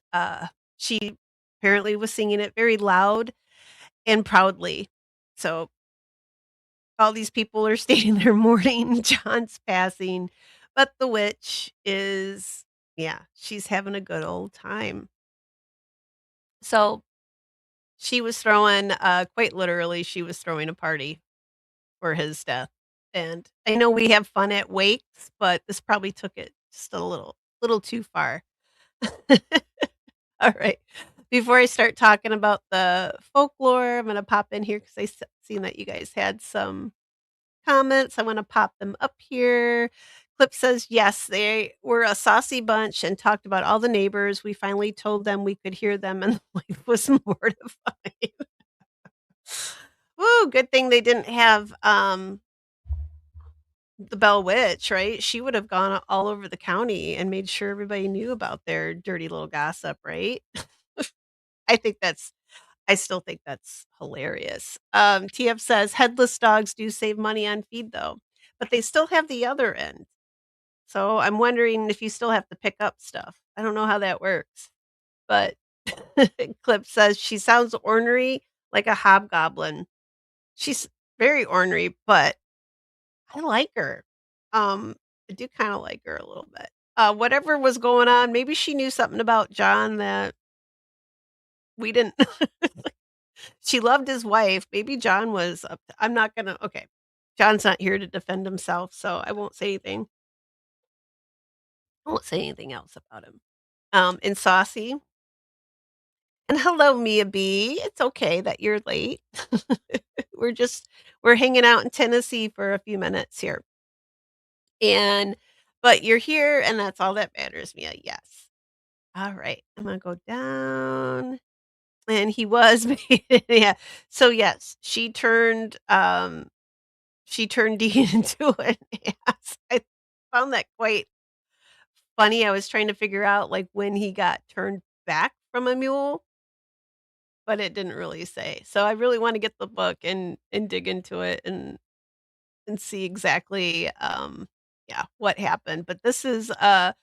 she apparently was singing it very loud and proudly. So all these people are stating their mourning John's passing, but the witch is yeah, she's having a good old time. So, she was throwing, quite literally, she was throwing a party for his death, and I know we have fun at wakes, but this probably took it just a little too far. Alright. Before I start talking about the folklore, I'm gonna pop in here 'cause seen that you guys had some comments. I wanna pop them up here. Clip says, "Yes, they were a saucy bunch and talked about all the neighbors. We finally told them we could hear them, and the wife was mortified." Ooh, good thing they didn't have, the Bell Witch, right? She would have gone all over the county and made sure everybody knew about their dirty little gossip, right? I think that's I still think that's hilarious. TF says, "Headless dogs do save money on feed, though, but they still have the other end. So I'm wondering if you still have to pick up stuff. I don't know how that works." But Clip says, "She sounds ornery like a hobgoblin." She's very ornery, but I like her. I do kinda like her a little bit. Whatever was going on, maybe she knew something about John that we didn't. She loved his wife. Maybe John was up to I'm not gonna okay. John's not here to defend himself, so I won't say anything. I won't say anything else about him. and Saucy. And hello, Mia B. It's okay that you're late. We're just we're hanging out in Tennessee for a few minutes here. And but you're here and that's all that matters, Mia. Yes. All right. I'm gonna go down. And he was yeah. So yes, she turned Dean into an ass. I found that quite funny. I was trying to figure out like when he got turned back from a mule, but it didn't really say. So I really want to get the book and dig into it and see exactly yeah, what happened. But this is the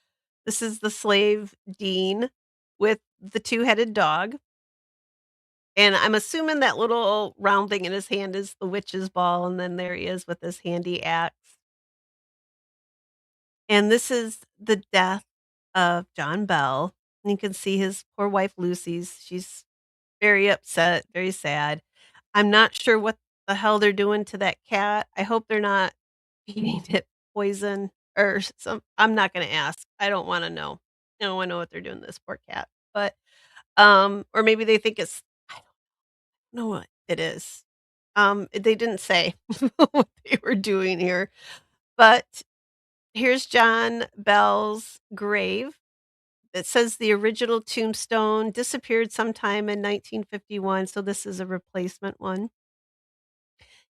slave Dean with the two-headed dog. And I'm assuming that little round thing in his hand is the witch's ball, and then there he is with his handy axe. And this is the death of John Bell. And you can see his poor wife Lucy's. She's very upset, very sad. I'm not sure what the hell they're doing to that cat. I hope they're not feeding it poison or some I'm not gonna ask. I don't wanna know. I don't wanna know what they're doing to this poor cat. But, or maybe they think it's I don't know what it is. They didn't say what they were doing here. But here's John Bell's grave. It says the original tombstone disappeared sometime in 1951, so this is a replacement one.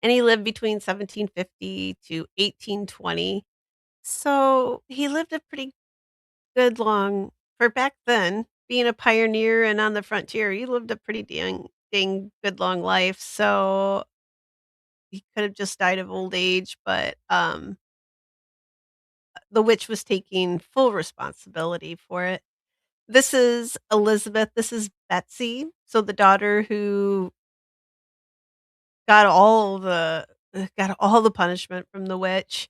And he lived between 1750 to 1820. So he lived a pretty good long for back then, being a pioneer and on the frontier, he lived a pretty dang good long life. So he could have just died of old age, but the witch was taking full responsibility for it. This is Elizabeth, this is Betsy, so the daughter who got all the got all the punishment from the witch.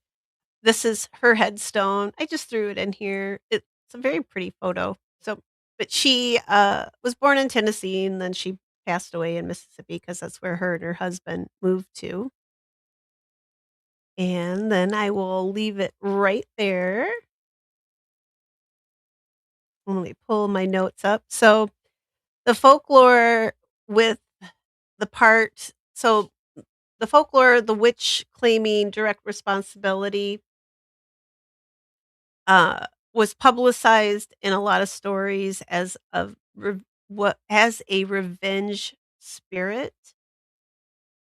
This is her headstone. I just threw it in here. It's a very pretty photo. So, but she, was born in Tennessee, and then she passed away in Mississippi because that's where her and her husband moved to, and then I will leave it right there. Let me pull my notes up. So, the folklore with the part so the folklore, the witch claiming direct responsibility, was publicized in a lot of stories as a what as a revenge spirit,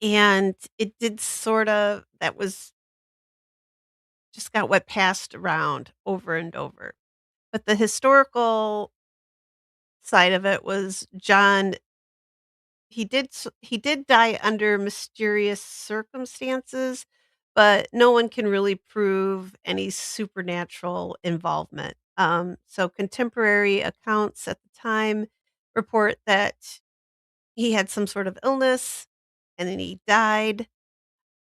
and it did sorta that was just got what passed around over and over. But the historical side of it was John he did die under mysterious circumstances, but no one can really prove any supernatural involvement. So contemporary accounts at the time report that he had some sort of illness and then he died.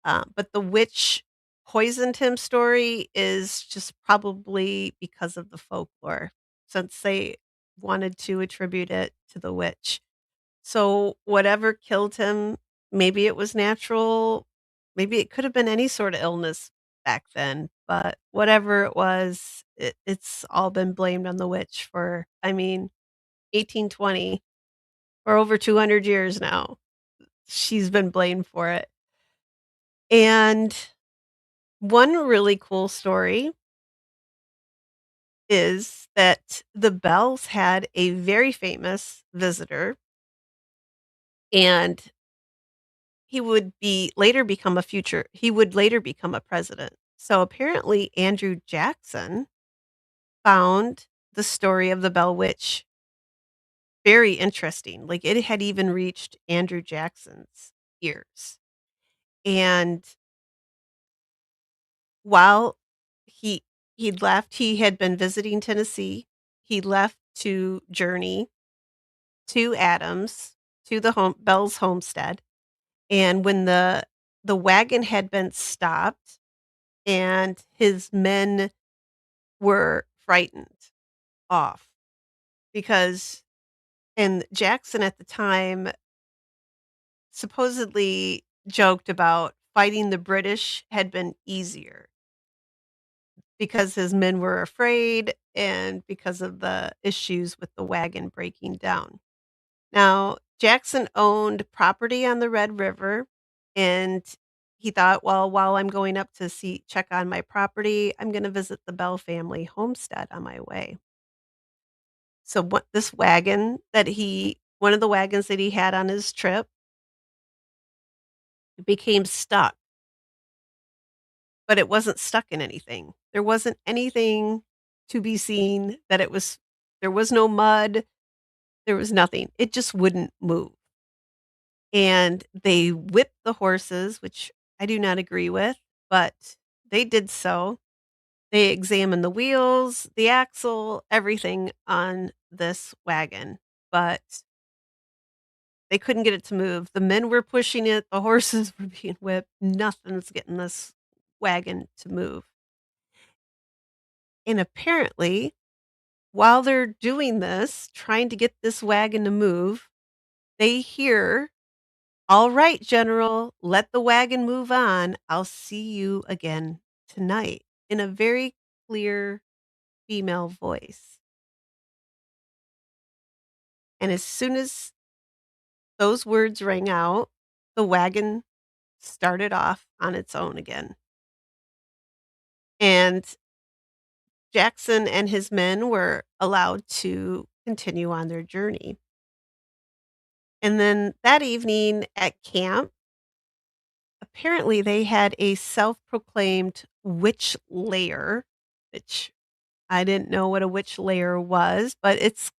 But the witch poisoned him story is just probably because of the folklore, since they wanted to attribute it to the witch. So, whatever killed him, maybe it was natural, maybe it could have been any sort of illness back then, but whatever it was, it's all been blamed on the witch for, I mean, 1820 for over 200 years now. She's been blamed for it. And one really cool story is that the Bells had a very famous visitor, and he would later become a president. So apparently Andrew Jackson found the story of the Bell Witch very interesting. Like it had even reached Andrew Jackson's ears. And while he he had been visiting Tennessee. He left to journey to Adams to the home Bell's homestead. And when the wagon had been stopped and his men were frightened off because and Jackson at the time supposedly joked about fighting the British had been easier because his men were afraid and because of the issues with the wagon breaking down. Now, Jackson owned property on the Red River, and he thought, well, while I'm going up to see check on my property, I'm going to visit the Bell family homestead on my way. So what this wagon that he one of the wagons that he had on his trip became stuck, but it wasn't stuck in anything. There wasn't anything to be seen that it was there was no mud, there was nothing. It just wouldn't move. And they whipped the horses, which I do not agree with, but they did so. They examined the wheels, the axle, everything on this wagon, but they couldn't get it to move. The men were pushing it, the horses were being whipped, nothing's getting this wagon to move. And apparently, while they're doing this, trying to get this wagon to move, they hear, "All right, General, let the wagon move on. I'll see you again tonight," in a very clear female voice. And as soon as those words rang out, the wagon started off on its own again. And Jackson and his men were allowed to continue on their journey. And then that evening at camp, apparently they had a self-proclaimed witch lair, which I didn't know what a witch lair was, but it's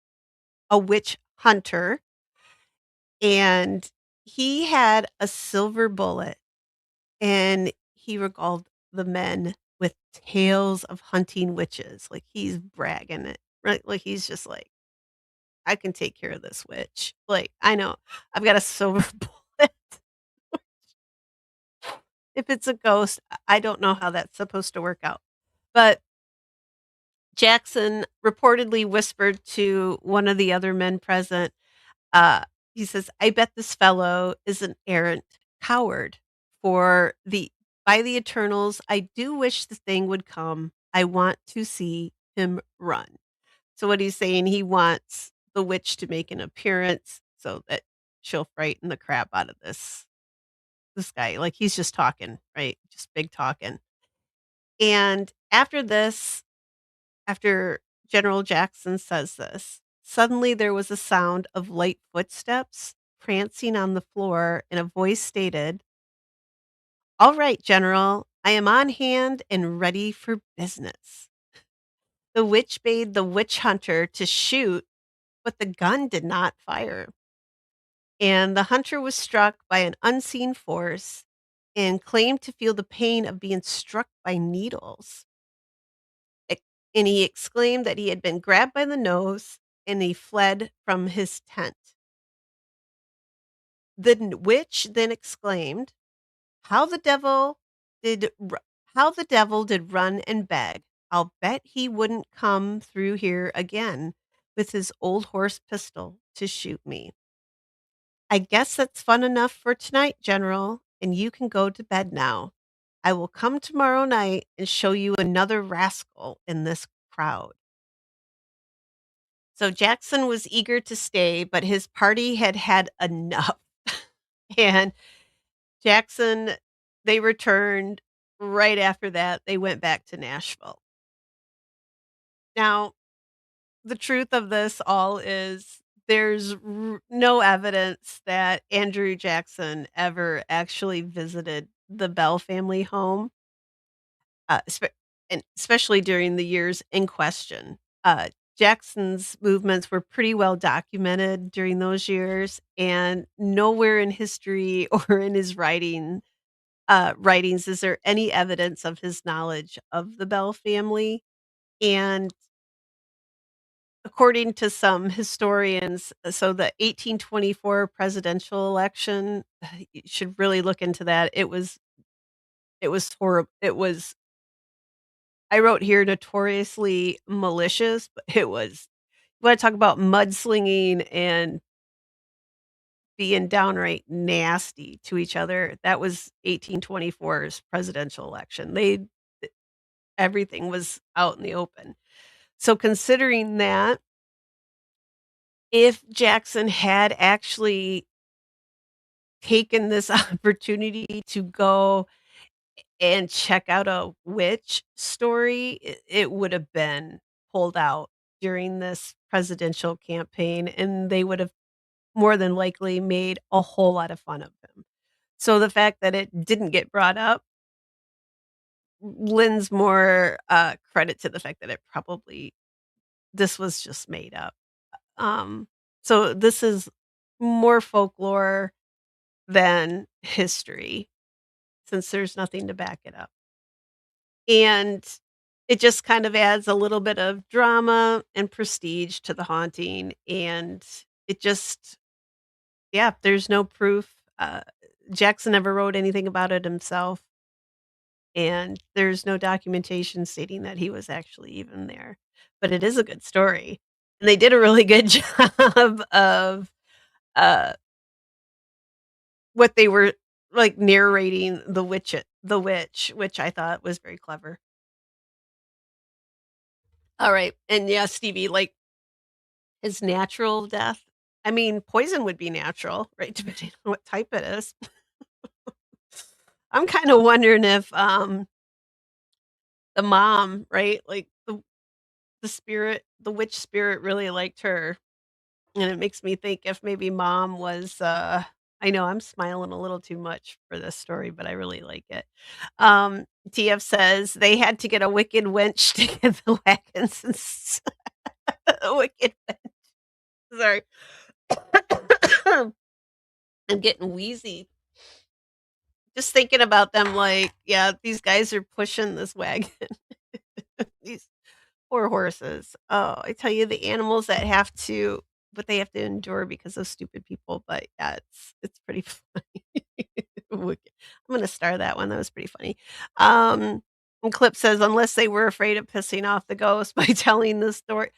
a witch hunter, and he had a silver bullet, and he regaled the men with tales of hunting witches, like, he's bragging it, right? Like, he's just like, "I can take care of this witch." Like, "I know. I've got a silver bullet." If it's a ghost, I don't know how that's supposed to work out. But Jackson reportedly whispered to one of the other men present, uh, he says, "I bet this fellow is an arrant coward. For the by the eternals, I do wish the thing would come. I want to see him run." So what he's saying, he wants the witch to make an appearance so that she'll frighten the crap out of this guy. Like, he's just talking, right? Just big talking. And after General Jackson says this, suddenly there was a sound of light footsteps prancing on the floor, and a voice stated, "All right, General, I am on hand and ready for business." The witch bade the witch hunter to shoot, but the gun did not fire. And the hunter was struck by an unseen force and claimed to feel the pain of being struck by needles. Ex and he exclaimed that he had been grabbed by the nose, and he fled from his tent. The witch then exclaimed, "How the devil did ru how the devil did run and beg. I'll bet he wouldn't come through here again with his old horse pistol to shoot me. I guess that's fun enough for tonight, General, and you can go to bed now. I will come tomorrow night and show you another rascal in this crowd." So Jackson was eager to stay, but his party had had enough. And Jackson, they returned right after that. They went back to Nashville. Now, the truth of this all is there's no evidence that Andrew Jackson ever actually visited the Bell family home, and especially during the years in question. Jackson's movements were pretty well documented during those years, and nowhere in history or in his writings is there any evidence of his knowledge of the Bell family. And according to some historians, so the 1824 presidential election, you should really look into that. It was horrible. It was I wrote here notoriously malicious, but it was you wanna talk about mudslinging and being downright nasty to each other. That was 1824's presidential election. everything was out in the open. So considering that, if Jackson had actually taken this opportunity to go and check out a witch story, it would have been pulled out during this presidential campaign, and they would have more than likely made a whole lot of fun of him. So the fact that it didn't get brought up lends more, credit to the fact that it probably this was just made up. Um, so this is more folklore than history since there's nothing to back it up. And it just kind of adds a little bit of drama and prestige to the haunting, and it just yeah, there's no proof. Jackson never wrote anything about it himself, and there's no documentation stating that he was actually even there. But it is a good story, and they did a really good job of, uh, what they were, like, narrating the witch, which I thought was very clever. Alright, and yeah, Stevie, like, his natural death I mean, poison would be natural, right, depending on what type it is. I'm kinda wondering if, the mom, right, like, the witch spirit really liked her, and it makes me think if maybe mom was, I know I'm smiling a little too much for this story, but I really like it. TF says they had to get a wicked wench to get the wagons and a wicked sorry. I'm getting wheezy just thinking about them like, yeah, these guys are pushing this wagon. These poor horses. Oh, I tell you the animals that have to what they have to endure because of stupid people, but yeah, it's pretty funny. Wicked. I'm gonna star that one, that was pretty funny. And Clip says, "Unless they were afraid of pissing off the ghost by telling the story."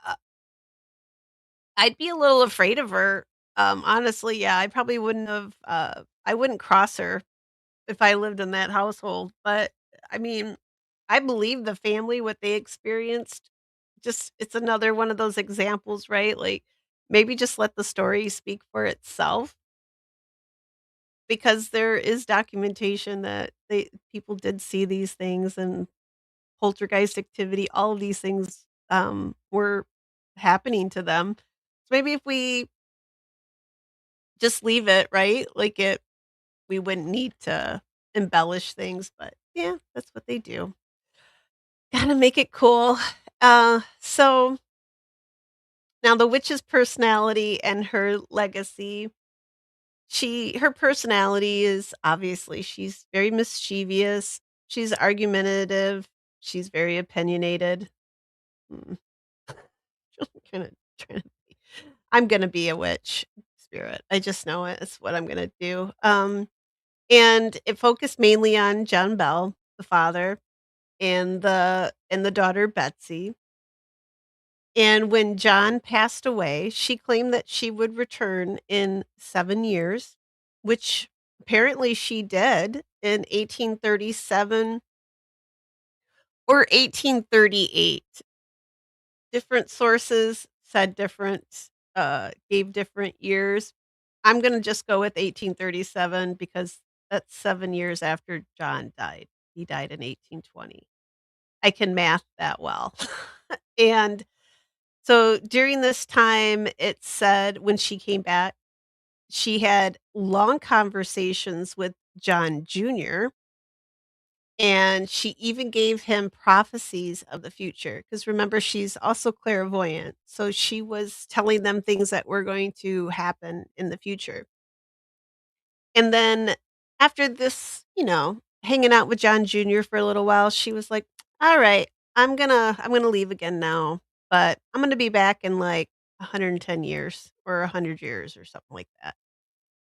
Uh, I'd be a little afraid of her. Honestly, yeah, I probably wouldn't have, I wouldn't cross her if I lived in that household, but, I mean, I believe the family, what they experienced, just it's another one of those examples, right? Like, maybe just let the story speak for itself because there is documentation that they people did see these things and poltergeist activity, all of these things, were happening to them. So maybe if we just leave it, right? Like it we wouldn't need to embellish things, but yeah, that's what they do. Gotta make it cool. So now the witch's personality and her legacy. Her personality is obviously she's very mischievous, she's argumentative, she's very opinionated. Mm, kinda trying to I'm gonna be a witch spirit. I just know it. It's what I'm gonna do. And it focused mainly on John Bell, the father, and the daughter Betsy. And when John passed away, she claimed that she would return in 7 years, which apparently she did in 1837 or 1838. Different sources said different gave different years. I'm gonna just go with 1837 because that's 7 years after John died. He died in 1820. I can math that well. And so during this time, it said when she came back, she had long conversations with John Jr., and she even gave him prophecies of the future. Because remember, she's also clairvoyant. So she was telling them things that were going to happen in the future. And then after this, hanging out with John Jr. for a little while, she was like, "All right, I'm gonna leave again now, but I'm gonna be back in like 110 years or 100 years or something like that."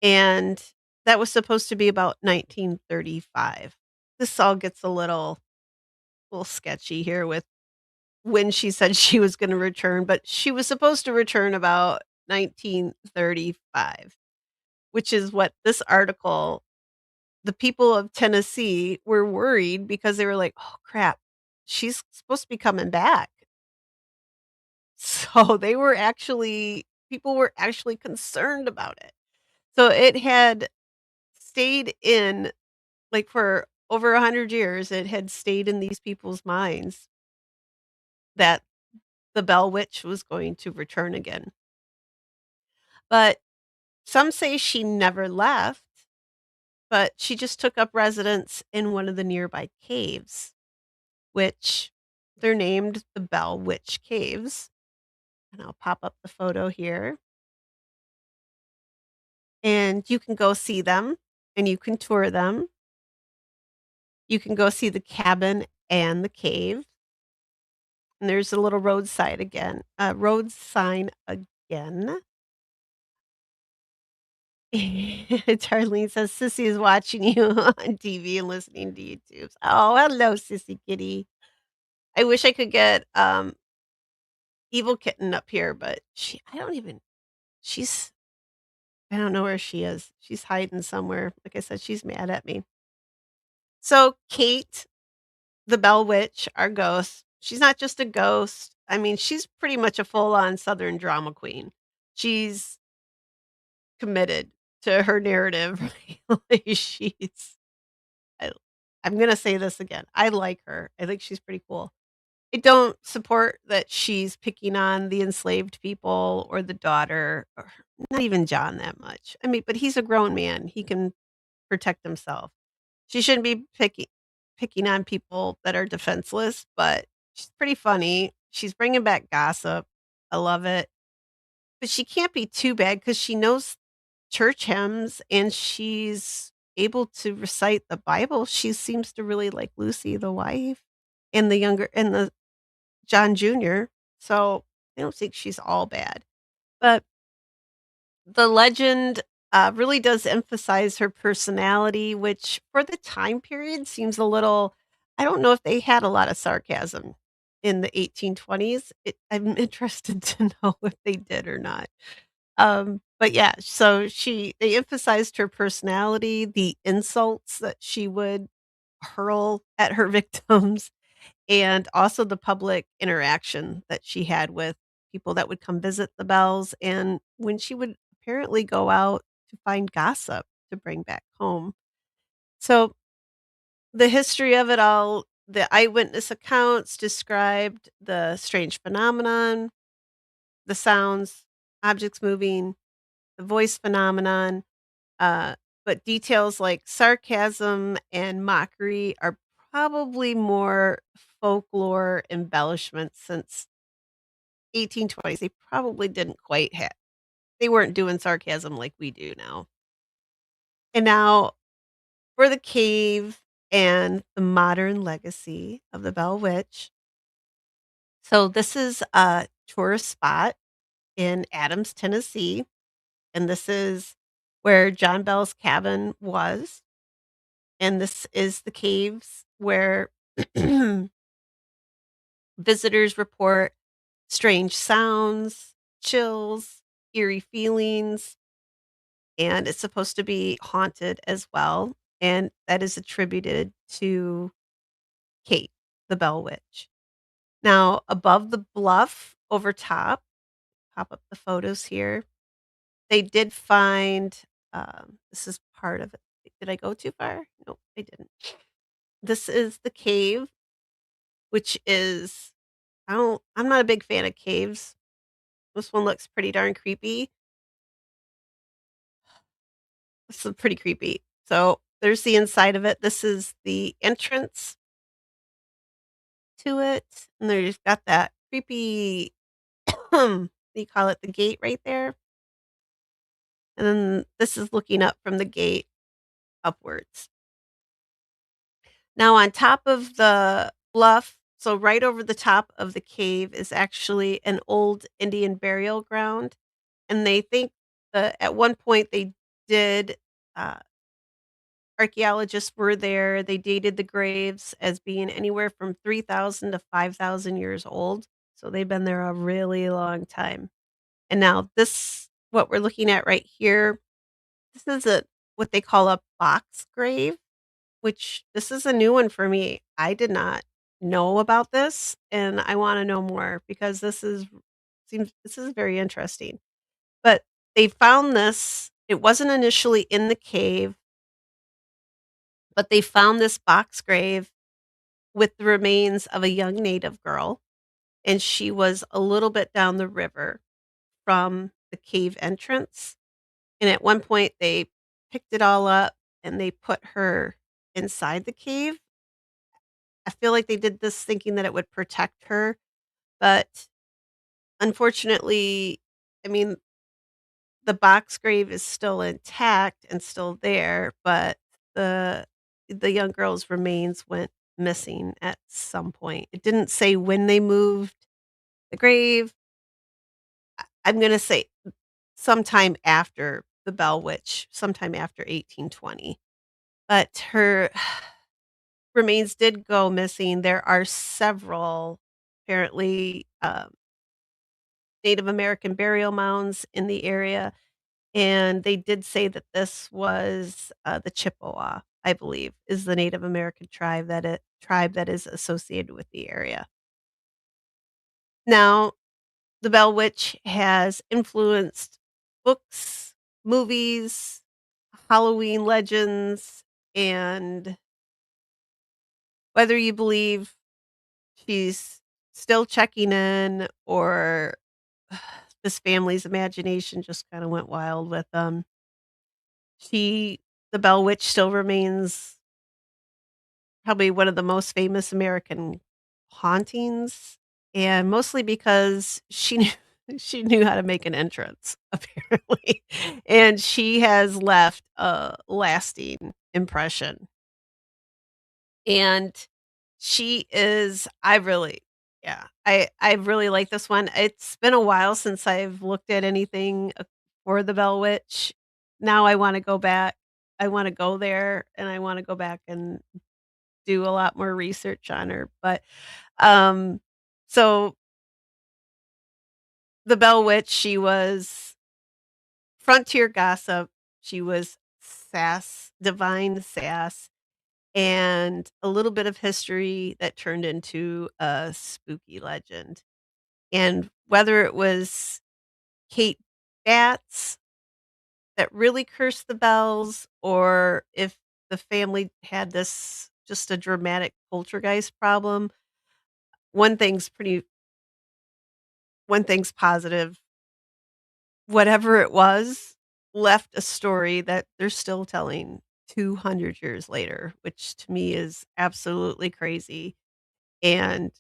And that was supposed to be about 1935. This all gets a little sketchy here with when she said she was gonna return, but she was supposed to return about 1935, which is what this article the people of Tennessee were worried because they were like, "Oh, crap. she's supposed to be coming back. So they were actually people were actually concerned about it. So it had stayed in like, for over 100 years, it had stayed in these people's minds that the Bell Witch was going to return again. But some say she never left, but she just took up residence in one of the nearby caves, which they're named the Bell Witch Caves. And I'll pop up the photo here, and you can go see them and you can tour them. You can go see the cabin and the cave. And there's a little road sign again. Charlene says, "Sissy is watching you on TV and listening to YouTube." Oh, hello, Sissy kitty. I wish I could get, Evil Kitten up here, but she's I don't know where she is. She's hiding somewhere. Like I said, she's mad at me. So, Kate, the Bell Witch, our ghost, she's not just a ghost. I mean, she's pretty much a full-on Southern drama queen. She's committed to her narrative. Really, I I'm gonna say this again, I like her. I think she's pretty cool. I don't support that she's picking on the enslaved people or the daughter, or not even John that much. I mean, but he's a grown man, he can protect himself. She shouldn't be picking on people that are defenseless, but she's pretty funny. She's bringing back gossip. I love it. But she can't be too bad because she knows church hymns and she's able to recite the Bible. She seems to really like Lucy, the wife, and the John Jr. So I don't think she's all bad. But the legend really does emphasize her personality, which for the time period seems a little. I don't know if they had a lot of sarcasm in the 1820s. I'm interested to know if they did or not. But yeah, so they emphasized her personality, the insults that she would hurl at her victims, and also the public interaction that she had with people that would come visit the Bells, and when she would apparently go out to find gossip to bring back home. So, the history of it all, the eyewitness accounts described the strange phenomenon, the sounds, objects moving, the voice phenomenon, uh, but details like sarcasm and mockery are probably more folklore embellishments since 1820s. They probably didn't quite have they weren't doing sarcasm like we do now. And now for the cave and the modern legacy of the Bell Witch. So this is a tourist spot in Adams, Tennessee, and this is where John Bell's cabin was. And this is the caves where visitors report strange sounds, chills, eerie feelings, and it's supposed to be haunted as well. And that is attributed to Kate, the Bell Witch. Now, above the bluff over top, pop up the photos here, they did find this is part of it. Did I go too far? Nope, I didn't. This is the cave, which is I'm not a big fan of caves. This one looks pretty darn creepy. This is pretty creepy. So, there's the inside of it. This is the entrance to it, and there's got that creepy, what do you call it, the gate right there, and then this is looking up from the gate upwards. Now on top of the bluff, so right over the top of the cave is actually an old Indian burial ground, and they think that at one point they did, uh archaeologists were there, they dated the graves as being anywhere from 3,000 to 5,000 years old, so they've been there a really long time. And now this what we're looking at right here, this is a what they call a box grave, which this is a new one for me. I did not know about this, and I wanna know more because this is very interesting. But they found this it wasn't initially in the cave, but they found this box grave with the remains of a young native girl, and she was a little bit down the river from the cave entrance, and at one point, they picked it all up and they put her inside the cave. I feel like they did this thinking that it would protect her, but unfortunately, I mean, the box grave is still intact and still there, but the the young girl's remains went missing at some point. It didn't say when they moved the grave. I'm gonna say sometime after the Bell Witch, sometime after 1820. But her remains did go missing. There are several apparently Native American burial mounds in the area. And they did say that this was, the Chippewa, I believe, is the Native American tribe that is associated with the area. Now, the Bell Witch has influenced books, movies, Halloween legends, and whether you believe she's still checking in or this family's imagination just kinda went wild with them. She the Bell Witch still remains probably one of the most famous American hauntings, and mostly because she knew she knew how to make an entrance, apparently, and she has left a lasting impression, and she is I really yeah, I really like this one. It's been a while since I've looked at anything, for the Bell Witch. Now I wanna go back. I wanna go there, and I wanna go back and do a lot more research on her, but, um, so the Bell Witch, she was frontier gossip, she was divine sass, and a little bit of history that turned into a spooky legend, and whether it was Kate Batts that really cursed the bells or if the family had this just a dramatic poltergeist problem, one thing's pretty one thing's positive, whatever it was left a story that they're still telling 200 years later, which to me is absolutely crazy, and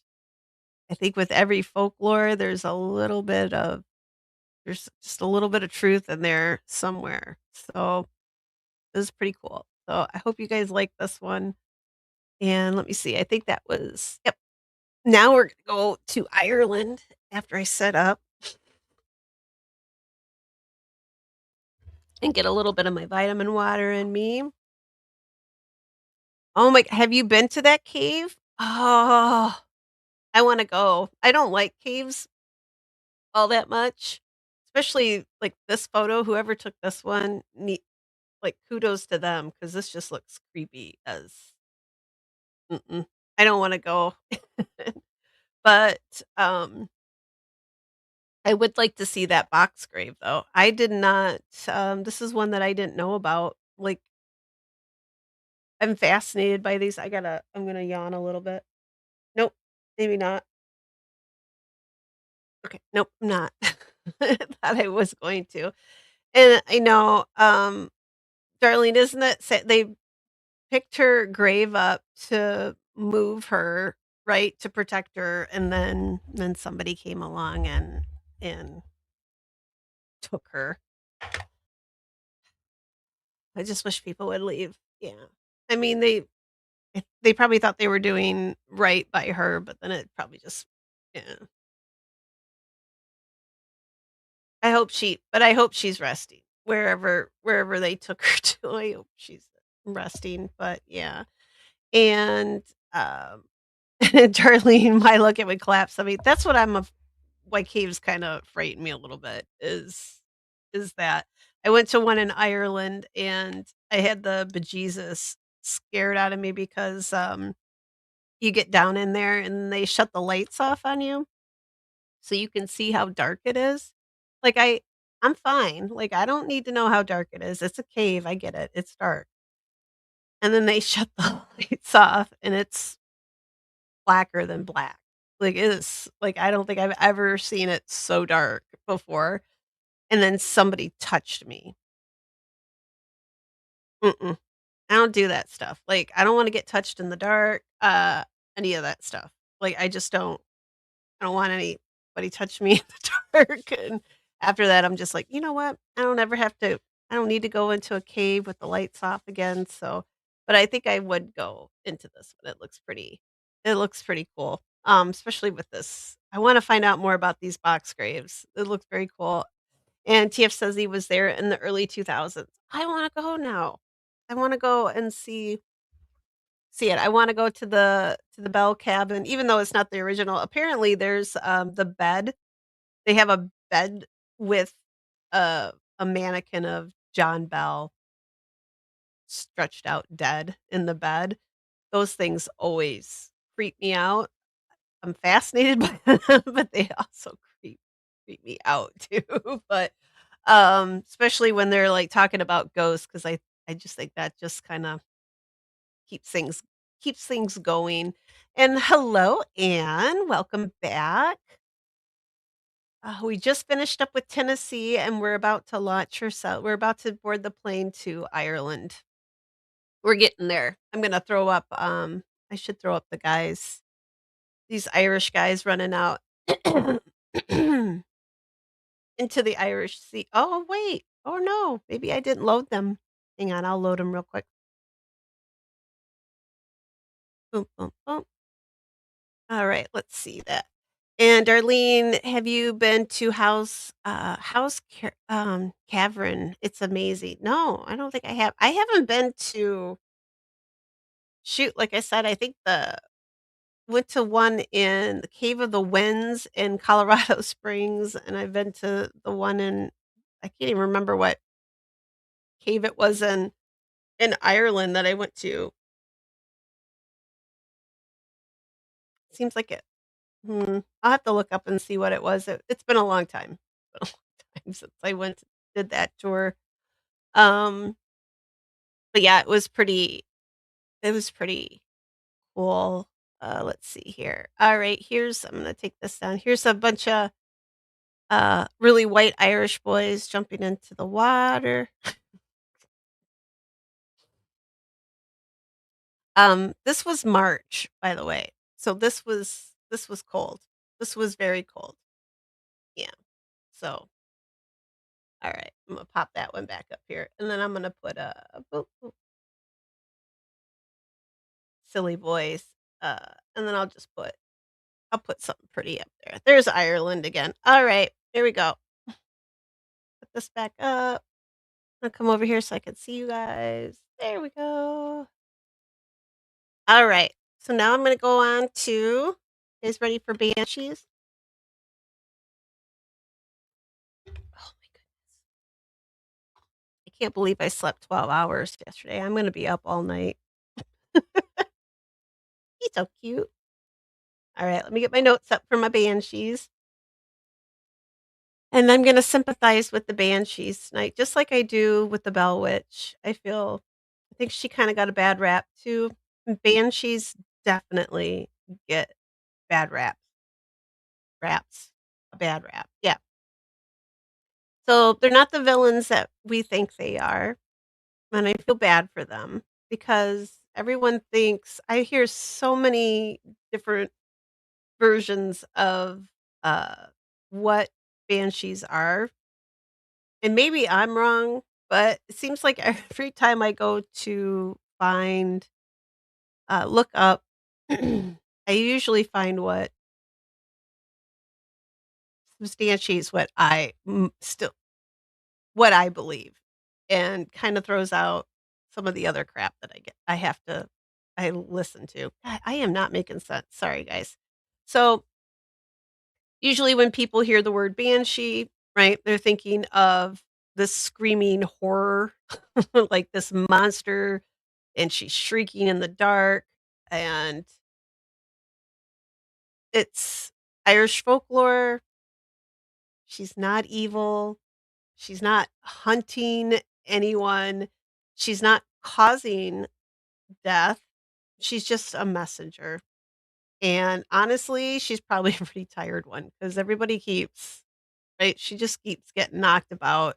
I think with every folklore, there's just a little bit of truth in there somewhere, so it was pretty cool. So I hope you guys like this one, and let me see, I think that was yep. Now we're gonna go to Ireland after I set up and get a little bit of my vitamin water in me. Oh my have you been to that cave? Oh, I wanna go. I don't like caves all that much, especially, like, this photo, whoever took this one, like, kudos to them because this just looks creepy as mm-mm. I don't wanna go. But, I would like to see that box grave, though. I did not, this is one that I didn't know about. Like, I'm fascinated by these. I'm gonna yawn a little bit. Nope, maybe not. Okay, nope, I'm not. I thought I was going to. And I know, Darlene, isn't it they picked her grave up to move her, right, to protect her, and then somebody came along and took her. I just wish people would leave. Yeah. I mean, they probably thought they were doing right by her, but then it probably just yeah. I hope she's resting wherever they took her to. I hope she's resting, but yeah. And, Darlene, my look at would collapse. I mean, that's what why caves kinda frighten me a little bit is that I went to one in Ireland and I had the bejesus scared out of me because, you get down in there and they shut the lights off on you so you can see how dark it is. Like, I'm fine, like, I don't need to know how dark it is, it's a cave, I get it, it's dark. And then they shut the lights off, and it's blacker than black. Like, it is like, I don't think I've ever seen it so dark before, and then somebody touched me. Mm-mm, I don't do that stuff, like, I don't wanna get touched in the dark, any of that stuff. Like, I don't want anybody touch me in the dark, and after that, I'm just like, "You know what? I don't need to go into a cave with the lights off again," so but I think I would go into this one, it looks pretty cool, especially with this I wanna find out more about these box graves, it looks very cool, and TF says he was there in the early 2000s. I wanna go now. I wanna go and see it. I wanna go to the Bell Cabin, even though it's not the original. Apparently, there's, the bed. They have a bed with a mannequin of John Bell stretched out dead in the bed. Those things always creep me out. I'm fascinated by them, but they also creep me out too. But, especially when they're, like, talking about ghosts, because I just think that just kinda Keeps things keeps things going. And hello, Anne, welcome back. We just finished up with Tennessee, and we're about to board the plane to Ireland. We're getting there. I'm gonna throw up, I should throw up the guys, these Irish guys running out into the Irish Sea. Oh, wait. Oh, no, maybe I didn't load them. Hang on, I'll load them real quick. Boom, boom, boom. Alright, let's see that. And Darlene, have you been to Cavern? It's amazing. No, I don't think I have. I haven't been to shoot, like I said, I think the went to one in the Cave of the Winds in Colorado Springs, and I've been to the one in I can't even remember what cave it was in Ireland that I went to. Seems like it I'll have to look up and see what it was. It's been a long time. Been a long time since I did that tour. Um, but yeah, it was pretty cool. Let's see here. All right, I'm gonna take this down. Here's a bunch of really white Irish boys jumping into the water. This was March, by the way. So this was cold. This was very cold. Yeah. So all right, I'm gonna pop that one back up here, and then I'm gonna put a boop, boop, silly boys, and then I'll put something pretty up there. There's Ireland again. All right, here we go. Put this back up. I'm gonna come over here so I can see you guys. There we go. All right. So now I'm gonna go on to you guys ready for Banshees? Oh my goodness. I can't believe I slept 12 hours yesterday. I'm gonna be up all night. He's so cute. All right, let me get my notes up for my Banshees. And I'm gonna sympathize with the Banshees tonight, just like I do with the Bell Witch. I think she kinda got a bad rap too. Banshees definitely get bad raps, a bad rap, yeah. So, they're not the villains that we think they are, and I feel bad for them because everyone thinks I hear so many different versions of, uh, what Banshees are. And maybe I'm wrong, but it seems like every time I go to look up, I usually find what substantiates what I believe, and kind of throws out some of the other crap that I listen to. I am not making sense. Sorry, guys. So usually when people hear the word banshee, right, they're thinking of this screaming horror, like this monster, and she's shrieking in the dark, and It's Irish folklore. She's not evil. She's not hunting anyone. She's not causing death. She's just a messenger. And honestly, she's probably a pretty tired one because everybody keeps right? She just keeps getting knocked about.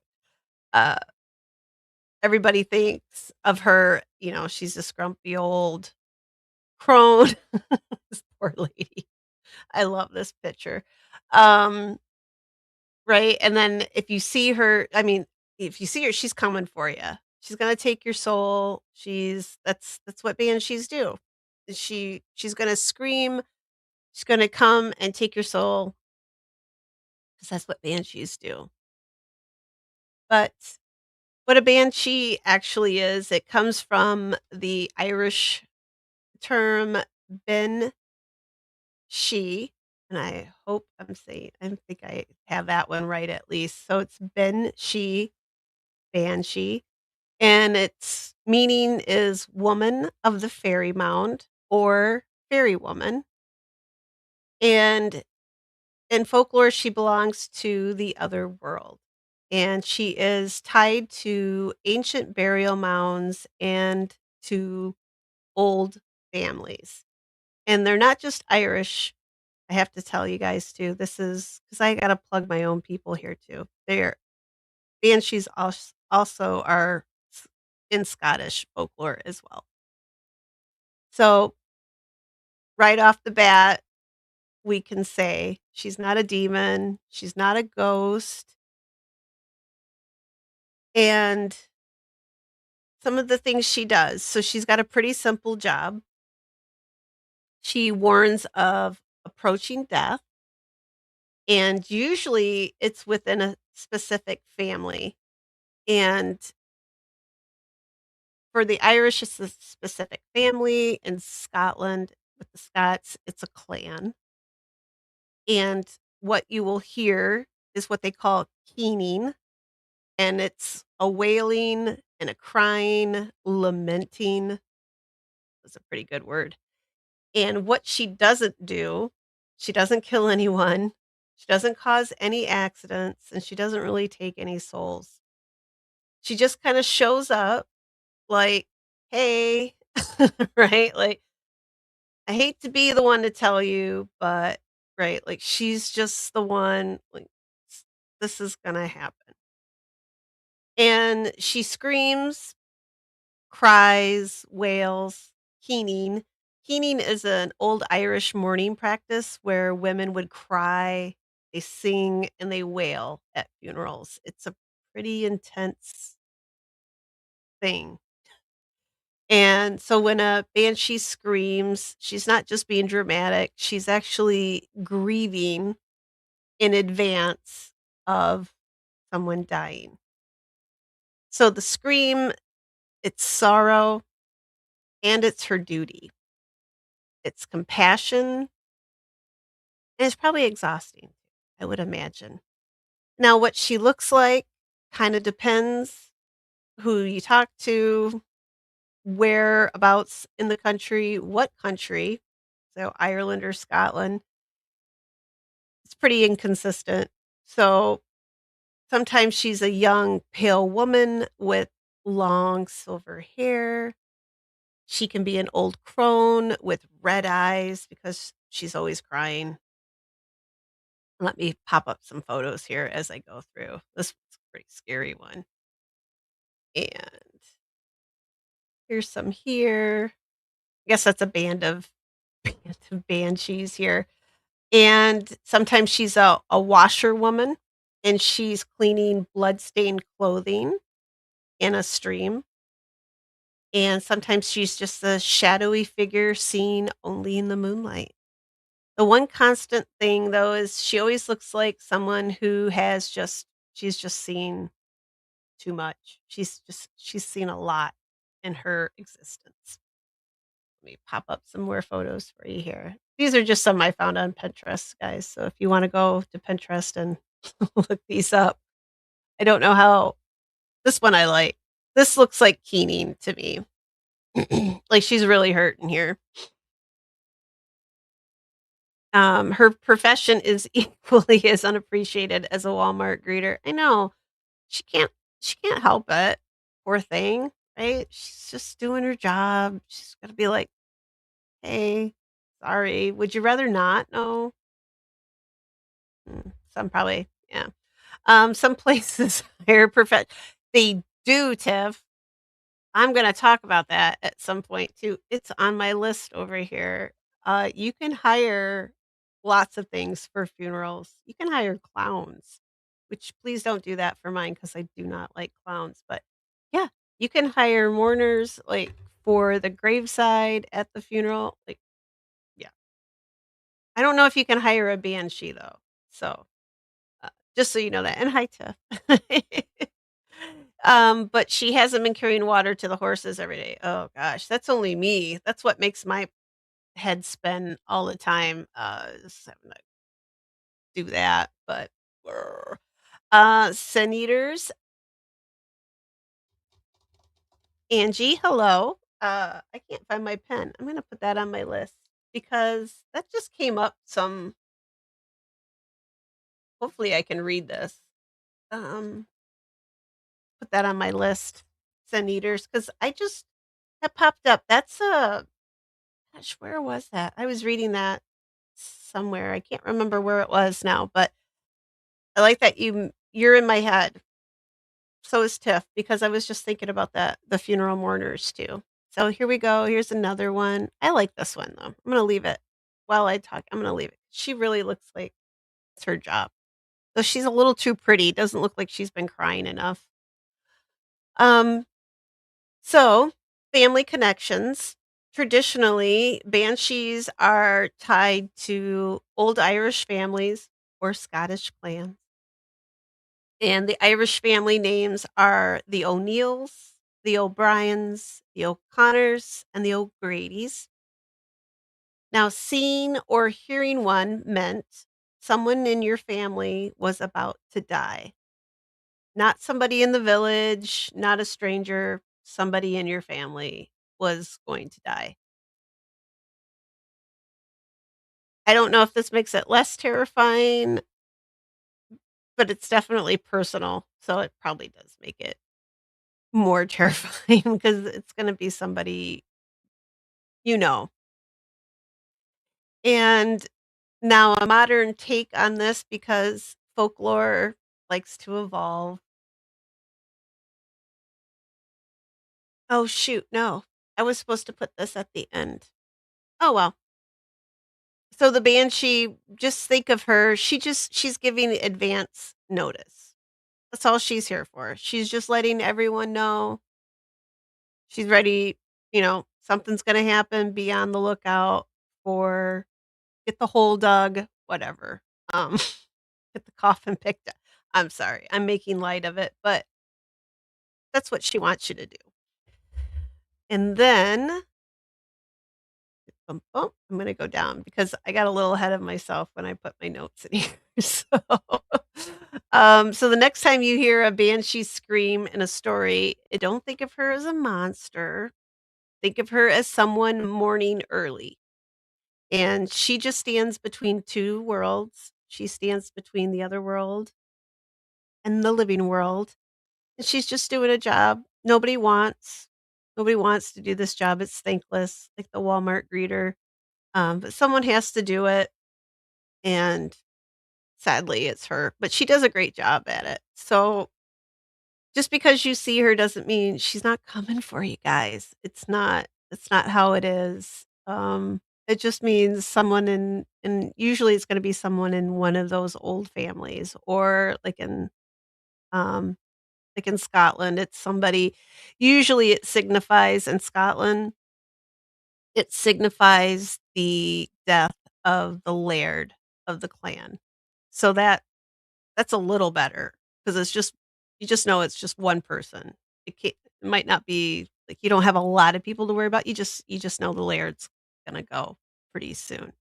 Uh, Everybody thinks of her, she's this grumpy old crone. This poor lady. I love this picture. Um, right? And then if you see her, I mean, if you see her, she's coming for you. She's gonna take your soul. That's what banshees do. She's gonna scream. She's gonna come and take your soul because that's what banshees do. But what a banshee actually is, it comes from the Irish term "ben she," and I hope I think I have that one right at least. So it's "ben she," banshee, and its meaning is woman of the fairy mound or fairy woman, and in folklore, she belongs to the other world, and she is tied to ancient burial mounds and to old families. And they're not just Irish, I have to tell you guys too. This is because I gotta plug my own people here too. They're banshees also are in Scottish folklore as well. So right off the bat, we can say she's not a demon, she's not a ghost, and some of the things she does. So she's got a pretty simple job. She warns of approaching death, and usually it's within a specific family. And for the Irish, it's a specific family. In Scotland, with the Scots, it's a clan. And what you will hear is what they call keening, and it's a wailing and a crying, lamenting. That's a pretty good word. And what she doesn't do, she doesn't kill anyone, she doesn't cause any accidents, and she doesn't really take any souls. She just kinda shows up like, "Hey," right? Like, "I hate to be the one to tell you, but" right? Like, she's just the one, like, "This is gonna happen." And she screams, cries, wails, keening. Keening is an old Irish mourning practice where women would cry, they sing, and they wail at funerals. It's a pretty intense thing. And so when a banshee screams, she's not just being dramatic, she's actually grieving in advance of someone dying. So the scream, it's sorrow and it's her duty. It's compassion. And it's probably exhausting, I would imagine. Now, what she looks like kind of depends who you talk to, whereabouts in the country, what country. So, Ireland or Scotland, it's pretty inconsistent. So, sometimes she's a young, pale woman with long silver hair. She can be an old crone with red eyes because she's always crying. Let me pop up some photos here as I go through. This one's a pretty scary one. And here's some here. I guess that's a band of banshees here. And sometimes she's a washerwoman and she's cleaning bloodstained clothing in a stream. And sometimes she's just a shadowy figure seen only in the moonlight. The one constant thing though is she always looks like someone who has she's just seen too much. She's seen a lot in her existence. Let me pop up some more photos for you here. These are just some I found on Pinterest, guys. So if you want to go to Pinterest and look these up, I don't know how this one I like. This looks like Keening to me. Like she's really hurting here. Her profession is equally as unappreciated as a Walmart greeter. I know. She can't she can't help it. Poor thing, right? She's just doing her job. She's gotta be like, "Hey, sorry. Would you rather not know?" Some probably yeah. Some places hire they do, Tiff. I'm gonna talk about that at some point too. It's on my list over here. You can hire lots of things for funerals. You can hire clowns, which please don't do that for mine because I do not like clowns. But yeah, you can hire mourners like for the graveside at the funeral. Like, yeah, I don't know if you can hire a banshee though. So just so you know that. And hi, Tiff. But she hasn't been carrying water to the horses every day. Oh gosh, that's only me. That's what makes my head spin all the time, is having to do that, but brr. Sin eaters, Angie, hello. I can't find my pen. I'm gonna put that on my list because that just came up some hopefully I can read this. Um, put that on my list, sin eaters, because I just that popped up. That's a Gosh, where was that? I was reading that somewhere. I can't remember where it was now, but I like that you're in my head. So is Tiff because I was just thinking about that the funeral mourners too. So here we go. Here's another one. I like this one though. I'm gonna leave it while I talk. I'm gonna leave it. She really looks like it's her job. Though she's a little too pretty. Doesn't look like she's been crying enough. Um, So, family connections. Traditionally, banshees are tied to old Irish families or Scottish clans. And the Irish family names are the O'Neills, the O'Briens, the O'Connors, and the O'Grady's. Now, seeing or hearing one meant someone in your family was about to die. Not somebody in the village, not a stranger, somebody in your family was going to die. I don't know if this makes it less terrifying, but it's definitely personal, so it probably does make it more terrifying because it's gonna be somebody you know. And now a modern take on this because folklore likes to evolve. Oh, shoot, no. I was supposed to put this at the end. Oh, well. So the banshee, just think of her, she's giving advance notice. That's all she's here for. She's just letting everyone know she's ready, something's gonna happen, be on the lookout for get the hole dug, whatever. Um, get the coffin picked up. I'm sorry, I'm making light of it, but that's what she wants you to do. And then I'm gonna go down because I got a little ahead of myself when I put my notes in here. So the next time you hear a banshee scream in a story, don't think of her as a monster. Think of her as someone mourning early. And she just stands between 2 worlds. She stands between the other world and the living world, and she's just doing a job nobody wants to do this job, it's thankless, like the Walmart greeter, but someone has to do it, and sadly, it's her, but she does a great job at it. So, just because you see her doesn't mean she's not coming for you guys. It's not how it is. It just means someone and usually it's gonna be someone in one of those old families or um, like in Scotland, it's somebody usually it signifies in Scotland, it signifies the death of the laird of the clan. So that's a little better because it's just you just know it's just one person. It might not be like you don't have a lot of people to worry about. You just know the laird's gonna go pretty soon.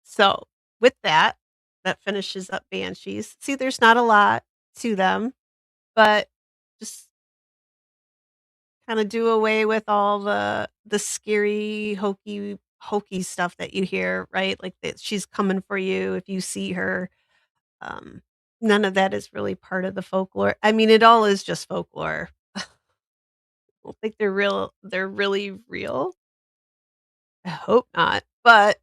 So with that, that finishes up Banshees. See, there's not a lot to them, but just kind of do away with all the scary, hokey hokey stuff that you hear, right? Like that she's coming for you if you see her. Um, None of that is really part of the folklore. I mean, it all is just folklore. I don't think they're really real. I hope not, but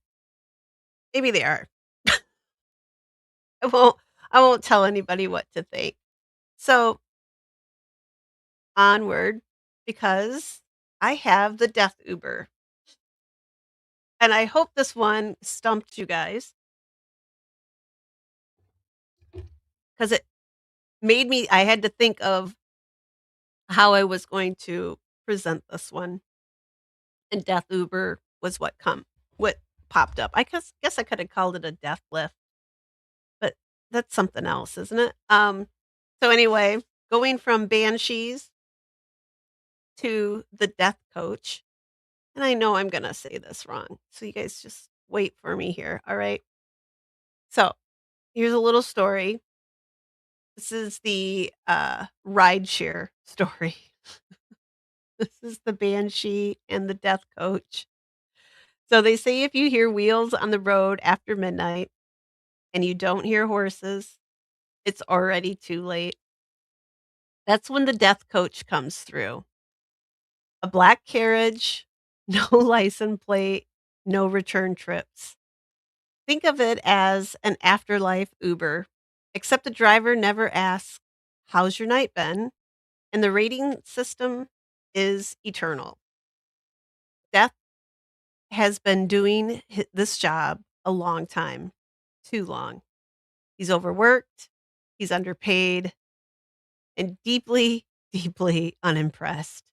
maybe they are. I won't I won't tell anybody what to think. So, onward, because I have the death Uber, and I hope this one stumped you guys because it made me I had to think of how I was going to present this one, and death Uber was what popped up. I guess I could have called it a death lift, but that's something else, isn't it? So anyway, going from Banshees to the death coach, and I know I'm gonna say this wrong, so you guys just wait for me here, all right? So, here's a little story. This is the, rideshare story. This is the banshee and the death coach. So, they say if you hear wheels on the road after midnight and you don't hear horses, it's already too late. That's when the death coach comes through. A black carriage, no license plate, no return trips. Think of it as an afterlife Uber, except the driver never asks, "How's your night been?" And the rating system is eternal. Death has been doing this job a long time, too long. He's overworked, he's underpaid, and deeply, deeply unimpressed.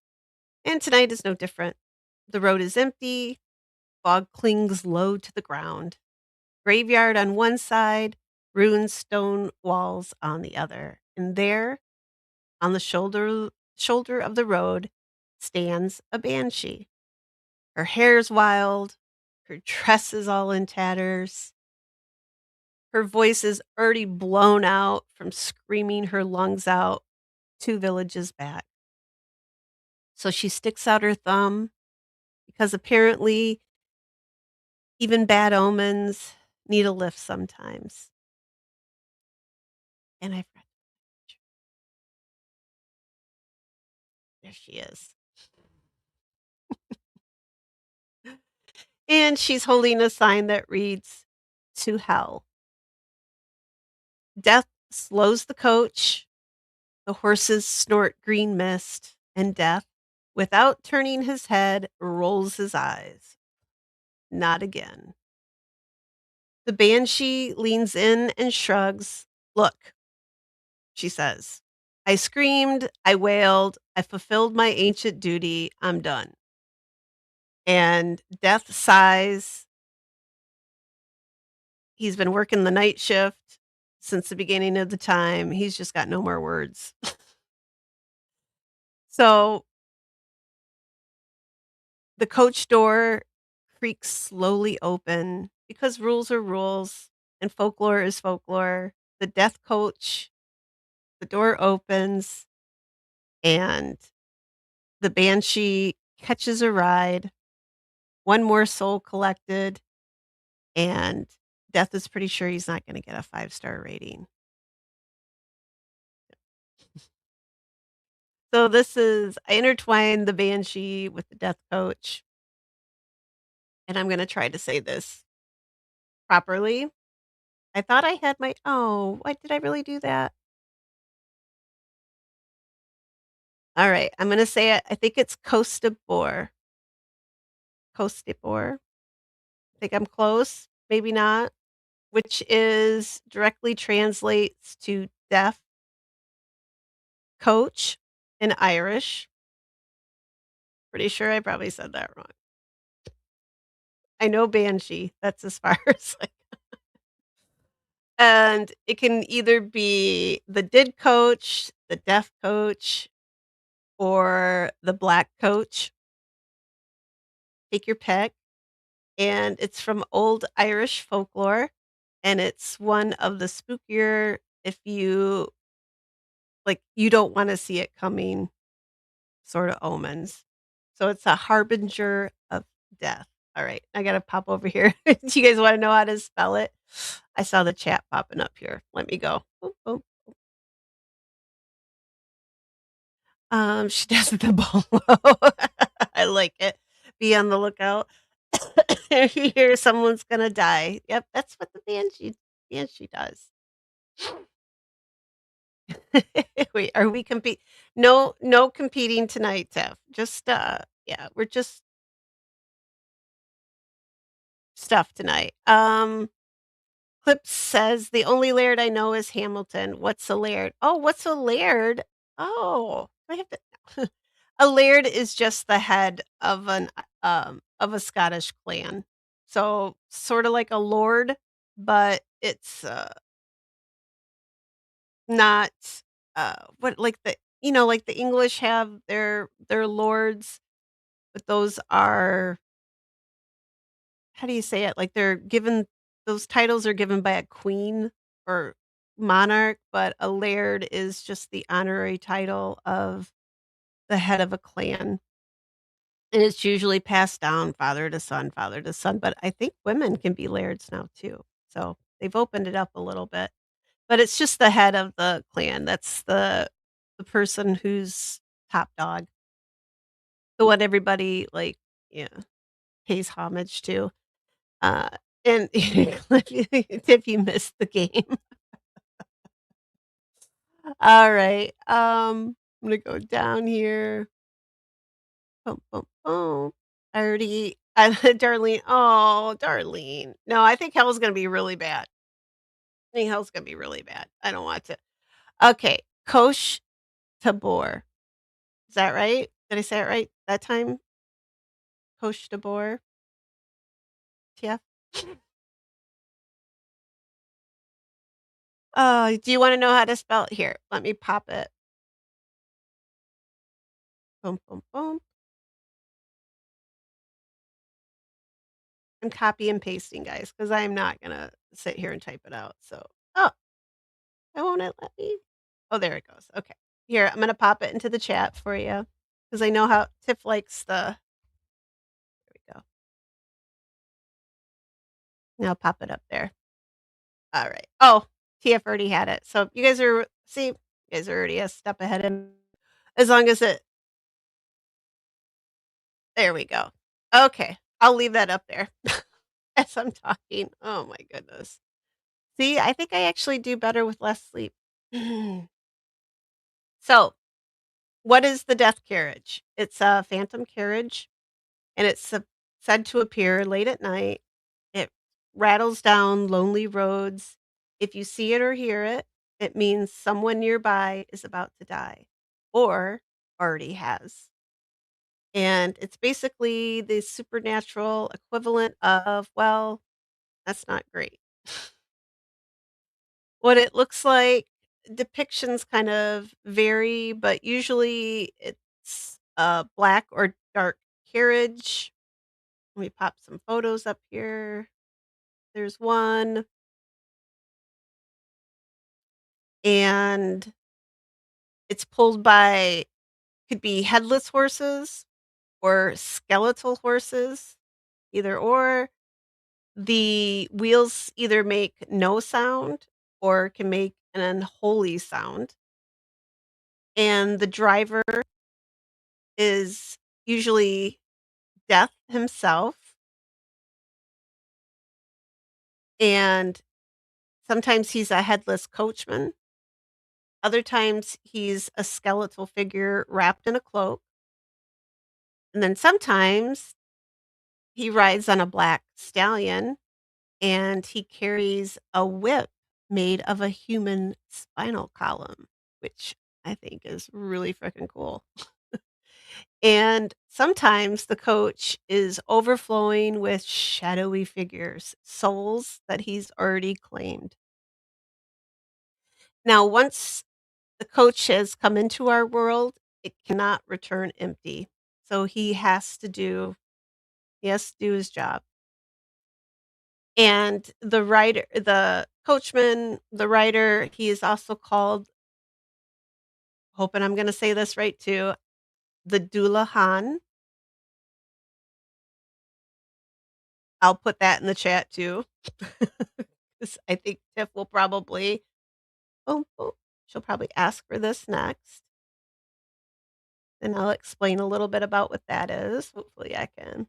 And tonight is no different. The road is empty, fog clings low to the ground. Graveyard on one side, ruined stone walls on the other. And there, on the shoulder of the road, stands a banshee. Her hair's wild, her dress is all in tatters, her voice is already blown out from screaming her lungs out 2 villages back. So she sticks out her thumb because apparently even bad omens need a lift sometimes. And I forgot there she is. And she's holding a sign that reads, "To hell." Death slows the coach, the horses snort green mist, and Death, without turning his head, rolls his eyes. Not again. The banshee leans in and shrugs. "Look," she says. "I screamed, I wailed, I fulfilled my ancient duty, I'm done." And Death sighs. He's been working the night shift since the beginning of the time. He's just got no more words. So the coach door creaks slowly open because rules are rules and folklore is folklore. The death coach, the door opens and the banshee catches a ride. One more soul collected, and Death is pretty sure he's not going to get a 5-star rating. So I intertwined the banshee with the death coach, and I'm going to try to say this properly. I thought I had why did I really do that? All right, I'm gonna say it. I think it's Costa Bor. Costa Bor. I think I'm close, maybe not, which is directly translates to deaf coach in Irish. Pretty sure I probably said that wrong. I know banshee. That's as far as like, and it can either be the did coach, the deaf coach, or the black coach. Take your pick. And it's from old Irish folklore, and it's one of the spookier if you you don't wanna see it coming sorta omens. So it's a harbinger of death. Alright, I gotta pop over here. Do you guys wanna know how to spell it? I saw the chat popping up here. Let me go. Boop, boop. She does the bolo. I like it. Be on the lookout. If you hear someone's gonna die. Yep, that's what the banshee does. Wait, are we compete no competing tonight, Tiff. Just, yeah, we're just stuff tonight. Clip says, "The only laird I know is Hamilton. What's a laird?" Oh, what's a laird? Oh, I have to a laird is just the head of a Scottish clan. So, sorta like a lord, but it's, not, what like like the English have their lords, but those are how do you say it? Like, they're given those titles are given by a queen or monarch, but a laird is just the honorary title of the head of a clan, and it's usually passed down father to son, but I think women can be lairds now too, so they've opened it up a little bit, but it's just the head of the clan, that's the person who's top dog, the one everybody, like, yeah, pays homage to. Uh, and if you missed the game. Alright, I'm gonna go down here. Boom, boom, boom. Darlene oh, Darlene. No, I think hell's gonna be really bad. I think hell's gonna be really bad. I don't want to. Okay, Kosh Tabor. Is that right? Did I say it right that time? Kosh Tabor? TF? Do you wanna know how to spell it? Here, let me pop it. Boom, boom, boom. I'm copy and pasting, guys, because 'cause I'm not gonna sit here and type it out, so oh, why won't it let me? Oh, there it goes, okay. Here, I'm gonna pop it into the chat for you because I know how Tiff likes the there we go. Now pop it up there. Alright. Oh, TF already had it, so you guys are see, you guys are already a step ahead of as long as it there we go. Okay, I'll leave that up there as I'm talking. Oh my goodness. See, I think I actually do better with less sleep. So what is the death carriage? It's a phantom carriage, and it's said to appear late at night. It rattles down lonely roads. If you see it or hear it, it means someone nearby is about to die or already has. And it's basically the supernatural equivalent of, well, that's not great. What it looks like, depictions kind of vary, but usually it's a black or dark carriage. Let me pop some photos up here. There's one, and it's pulled by could be headless horses or skeletal horses, either or. The wheels either make no sound or can make an unholy sound, and the driver is usually Death himself, and sometimes he's a headless coachman, other times he's a skeletal figure wrapped in a cloak, and then sometimes he rides on a black stallion, and he carries a whip made of a human spinal column, which I think is really freaking cool. And sometimes the coach is overflowing with shadowy figures, souls that he's already claimed. Now, once the coach has come into our world, it cannot return empty. So he has to do his job. And the coachman, the rider, he is also called, hoping I'm gonna say this right too, the Dullahan. I'll put that in the chat too. 'Cause I think Tiff will probably oh, oh, she'll probably ask for this next, and I'll explain a little bit about what that is. Hopefully I can.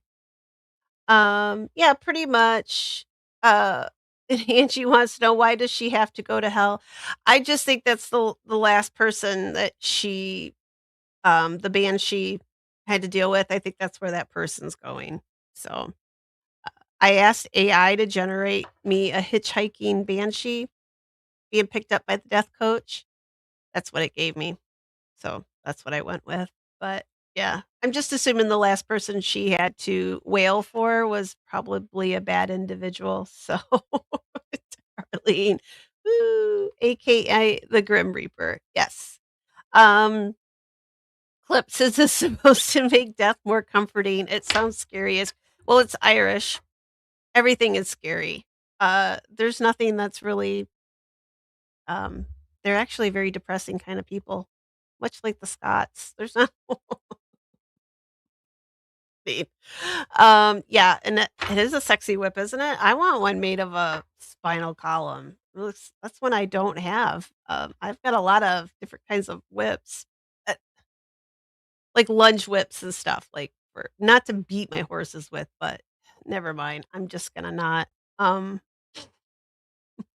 Yeah, pretty much, uh, and Angie wants to know why does she have to go to hell? I just think that's the last person that the banshee had to deal with. I think that's where that person's going. So, I asked AI to generate me a hitchhiking banshee being picked up by the death coach. That's what it gave me. So, that's what I went with. But, yeah, I'm just assuming the last person she had to wail for was probably a bad individual. So, Darlene, woo, AKA the Grim Reaper. Yes. Um, Clips, is this supposed to make death more comforting? It sounds scary as well, it's Irish. Everything is scary. There's nothing that's really, um they're actually very depressing kind of people, much like the Scots. There's not yeah, and it is a sexy whip, isn't it? I want one made of a spinal column. That's one I don't have. I've got a lot of different kinds of whips, uh, like lunge whips and stuff, like for not to beat my horses with, but never mind. I'm just gonna not. Um,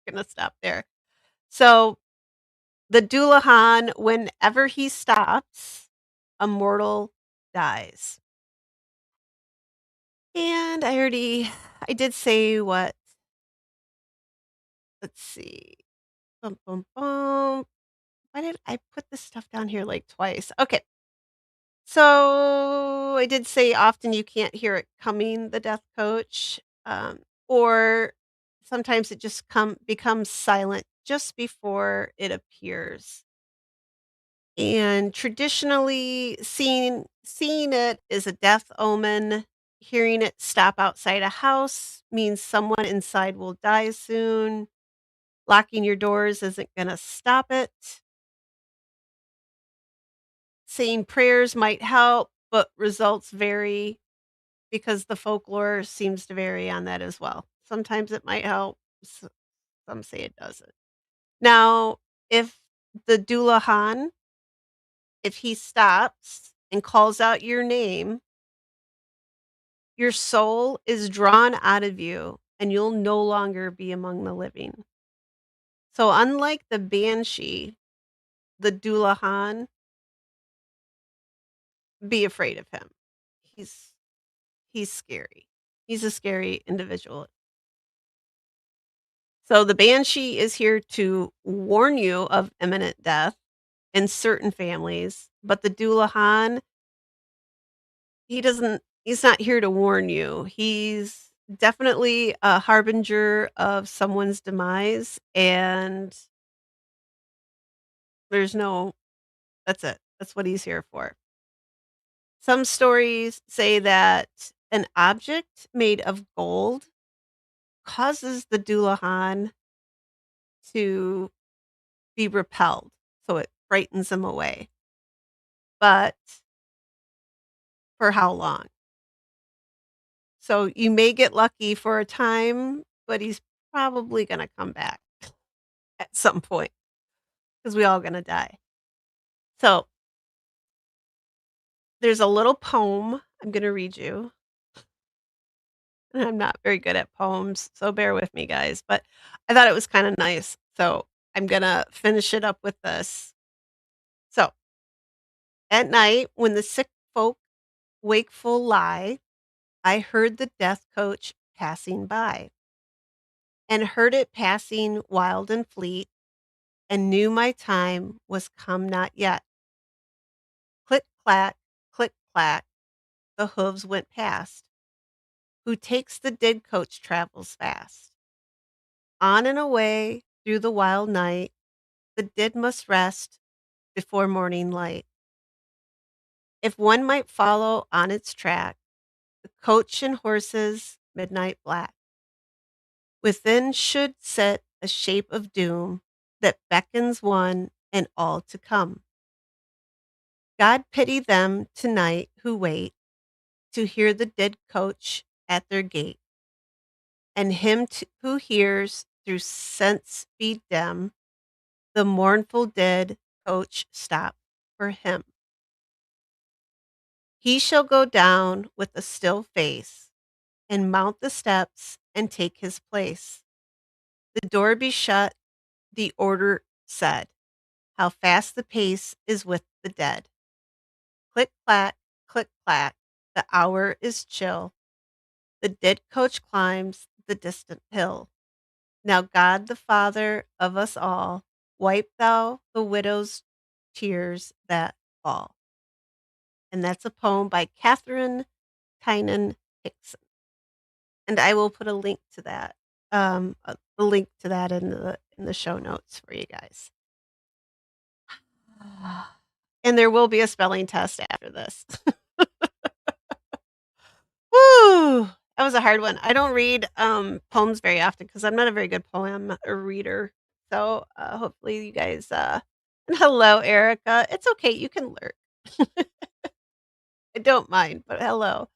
gonna stop there. So the Dullahan, whenever he stops, a mortal dies. And I did say what, let's see. Bum, bum, bum. Why did I put this stuff down here like twice? Okay. So I did say often you can't hear it coming, the death coach. Or sometimes it just becomes silent just before it appears. And traditionally, seeing it is a death omen. Hearing it stop outside a house means someone inside will die soon. Locking your doors isn't going to stop it. Saying prayers might help, but results vary because the folklore seems to vary on that as well. Sometimes it might help, some say it doesn't. Now, if the Dullahan, if he stops and calls out your name, your soul is drawn out of you and you'll no longer be among the living. So, unlike the banshee, the Dullahan, be afraid of him. He's he's scary. He's a scary individual. So the banshee is here to warn you of imminent death in certain families, but the Dullahan, he's not here to warn you. He's definitely a harbinger of someone's demise, and there's no that's it. That's what he's here for. Some stories say that an object made of gold causes the Dullahan to be repelled, so it frightens him away. But for how long? So you may get lucky for a time, but he's probably gonna come back at some point because we all gonna die. So there's a little poem I'm gonna read you, and I'm not very good at poems, so bear with me, guys, but I thought it was kinda nice, so I'm gonna finish it up with this. So, at night, when the sick folk wakeful lie, I heard the death coach passing by, and heard it passing wild and fleet, and knew my time was come not yet. Click clack, the hooves went past. Who takes the dead coach travels fast. On and away through the wild night, the dead must rest before morning light. If one might follow on its track, the coach and horses midnight black. Within should sit a shape of doom that beckons one and all to come. God pity them tonight who wait to hear the dead coach at their gate. and him who hears through sense be dim, the mournful dead coach stop for him. He shall go down with a still face and mount the steps and take his place. The door be shut, the order said. How fast the pace is with the dead. Click clack, the hour is chill. The dead coach climbs the distant hill. Now God the Father of us all, wipe thou the widow's tears that fall. And that's a poem by Catherine Tynan Hickson. And I will put a link to that, a link to that in the show notes for you guys. And there will be a spelling test after this. Woo! That was a hard one. I don't read, poems very often because 'cause I'm not a very good poem reader. So, hopefully you guys, and hello, Erica. It's okay, you can lurk. I don't mind, but hello.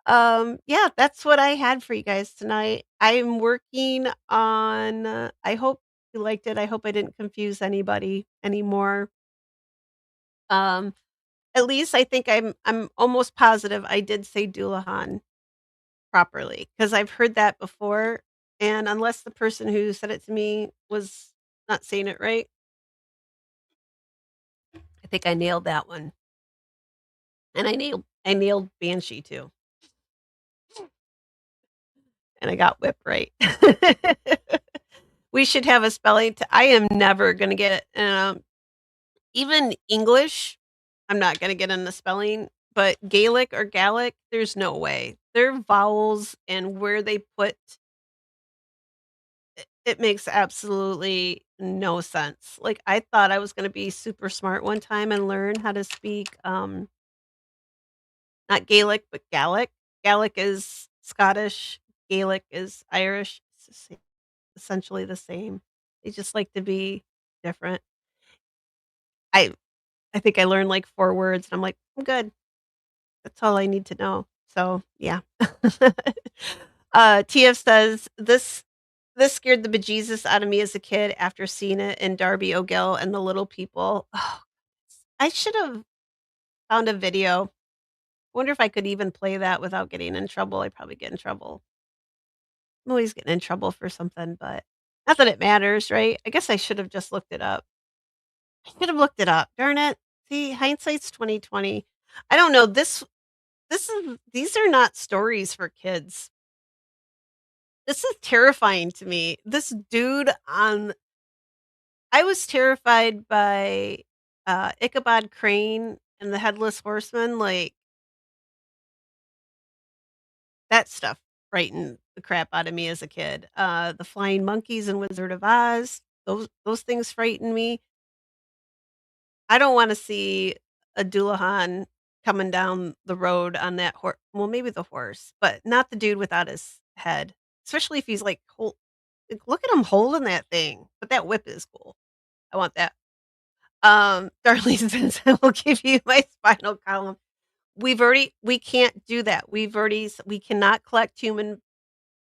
Yeah, that's what I had for you guys tonight. I'm working on, I hope you liked it. I hope I didn't confuse anybody anymore. Um, at least I think I'm almost positive I did say Doulahan properly, because 'cause I've heard that before, and unless the person who said it to me was not saying it right, I think I nailed that one. And I nailed Banshee too, and I got whip right. We should have a spelling t I am never gonna get, even English, I'm not gonna get in the spelling, but Gaelic or Gallic, there's no way. Their vowels and where they put it makes absolutely no sense. Like, I thought I was gonna be super smart one time and learn how to speak, not Gaelic, but Gallic. Gallic is Scottish, Gaelic is Irish. It's the same, essentially the same. They just like to be different. I I think I learned, like, 4 words, and I'm like, "I'm good. That's all I need to know." So, yeah. TF says, "This scared the bejesus out of me as a kid after seeing it in Darby O'Gill and the Little People." Oh, I should have found a video. Wonder if I could even play that without getting in trouble. I'd probably get in trouble. I'm always getting in trouble for something, but not that it matters, right? I guess I should have just looked it up. I should have looked it up. Darn it. See, hindsight's 2020. I don't know. These are not stories for kids. This is terrifying to me. This dude on I was terrified by, Ichabod Crane and the Headless Horseman, like, that stuff frightened the crap out of me as a kid. The flying monkeys in Wizard of Oz, those things frighten me. I don't wanna see a Dullahan coming down the road on that horse. Well, maybe the horse, but not the dude without his head, especially if he's, like, look at him holding that thing, but that whip is cool. I want that. Darlene says, "I will give you my spinal column." We can't do that. We cannot collect human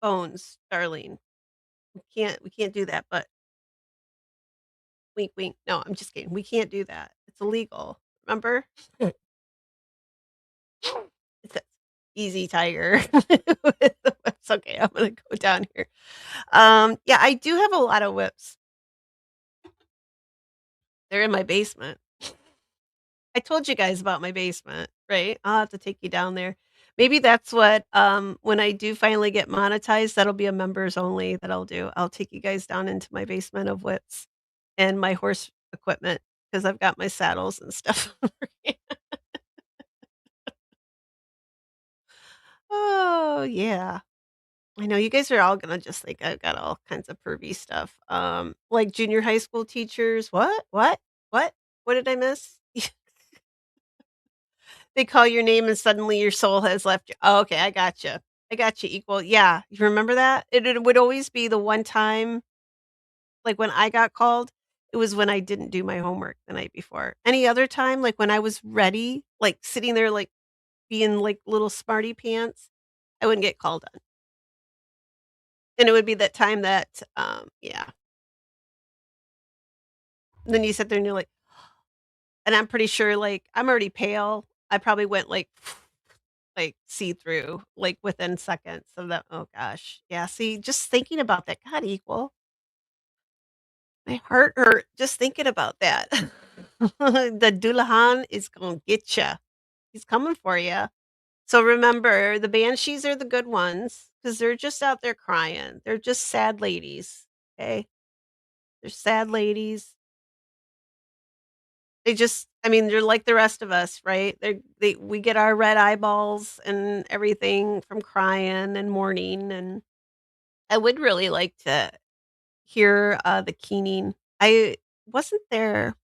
bones, Darlene. We can't do that, but wink, wink. No, I'm just kidding. We can't do that. It's illegal. Remember? It says, "Easy, tiger." With the whips. Okay, I'm gonna go down here. Yeah, I do have a lot of whips. They're in my basement. I told you guys about my basement, right? I'll have to take you down there. Maybe that's what, when I do finally get monetized, that'll be a members only that I'll do. I'll take you guys down into my basement of whips and my horse equipment because 'cause I've got my saddles and stuff. Oh, yeah. I know you guys are all gonna just think I've got all kinds of pervy stuff. Like junior high school teachers, "What? What? What? What did I miss?" They call your name and suddenly your soul has left you. Oh, okay, I gotcha. I got you equal. Yeah, you remember that? It would always be the one time, like, when I got called, it was when I didn't do my homework the night before. Any other time, like, when I was ready, like, sitting there, like, being, like, little smarty pants, I wouldn't get called on. And it would be that time that, yeah. Then you sit there and you're like and I'm pretty sure, like, I'm already pale. I probably went, like, see-through, like, within seconds of that oh gosh. Yeah, see, just thinking about that God, equal. My heart hurt just thinking about that. The Dullahan is gonna get you. He's coming for you. So remember, the Banshees are the good ones because 'cause they're just out there crying. They're just sad ladies, okay? They're sad ladies. They just I mean, they're like the rest of us, right? They we get our red eyeballs and everything from crying and mourning, and I would really like to hear, the keening. I wasn't there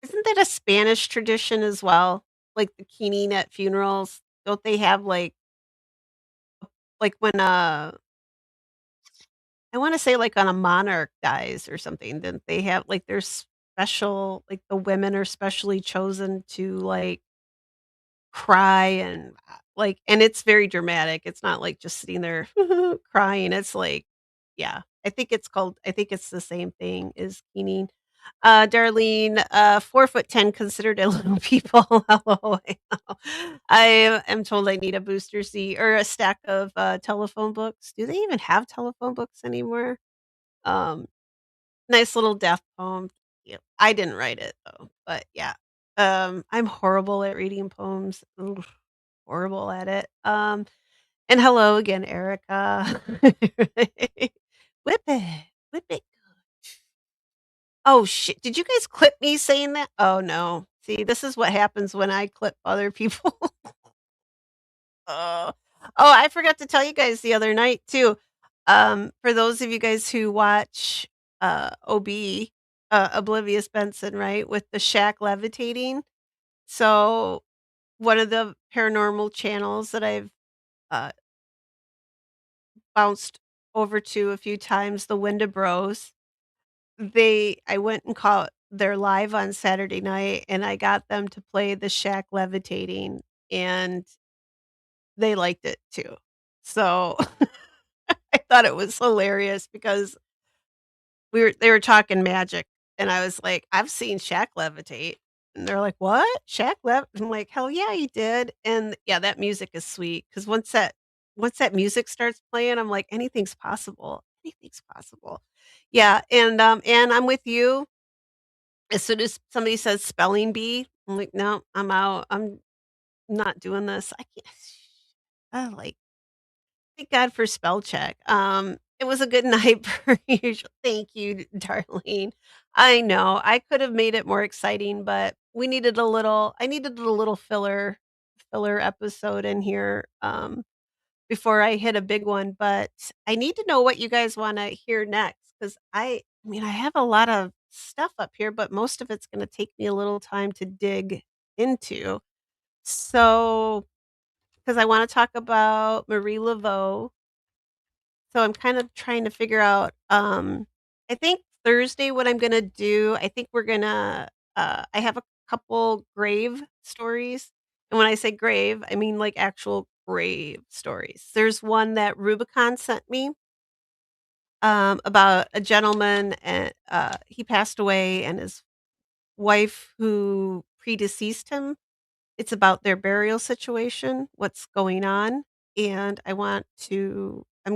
isn't that a Spanish tradition as well? Like the keening at funerals? Don't they have, like when, I wanna say, like, on a monarch dies or something, didn't they have like, there's special like, the women are specially chosen to, like, cry and, like and it's very dramatic, it's not, like, just sitting there crying, it's like yeah, I think it's the same thing as keening. Darlene, 4'10" considered a little people. Hello, I know. I am told I need a booster seat or a stack of, telephone books. Do they even have telephone books anymore? Um, Nice little death poem. Yeah, I didn't write it though, but yeah. I'm horrible at reading poems. Ugh, horrible at it. And hello again, Erica. Whip it, whip it. Oh, shit. Did you guys clip me saying that? Oh, no. See, this is what happens when I clip other people. Oh. Oh, I forgot to tell you guys the other night too. For those of you guys who watch, OB, Oblivious Benson, right, with the shack levitating. So, one of the paranormal channels that I've, uh, bounced over to a few times, the Winda Bros. I went and caught their live on Saturday night, and I got them to play The Shack Levitating, and they liked it too. So, I thought it was hilarious because they were talking magic, and I was like, "I've seen Shaq levitate." And they're like, "What? Shaq lev" I'm like, "Hell yeah, he did." And, yeah, that music is sweet because once that music starts playing, I'm like, "Anything's possible. Anything's possible." Yeah, and I'm with you. As soon as somebody says spelling bee, I'm like, "No, I'm out. I'm not doing this. I can't." I like, thank God for spell check. It was a good night per usual. Thank you, Darlene. I know I could have made it more exciting, but I needed a little filler episode in here before I hit a big one. But I need to know what you guys want to hear next because I mean, I have a lot of stuff up here, but most of it's going to take me a little time to dig into. So, because I want to talk about Marie Laveau, so I'm kind of trying to figure out, I think Thursday what I'm gonna do, I think we're gonna, I have a couple grave stories, and when I say grave, I mean, like, actual grave stories. There's one that Rubicon sent me, about a gentleman, and, he passed away, and his wife who predeceased him, it's about their burial situation, what's going on, and I'm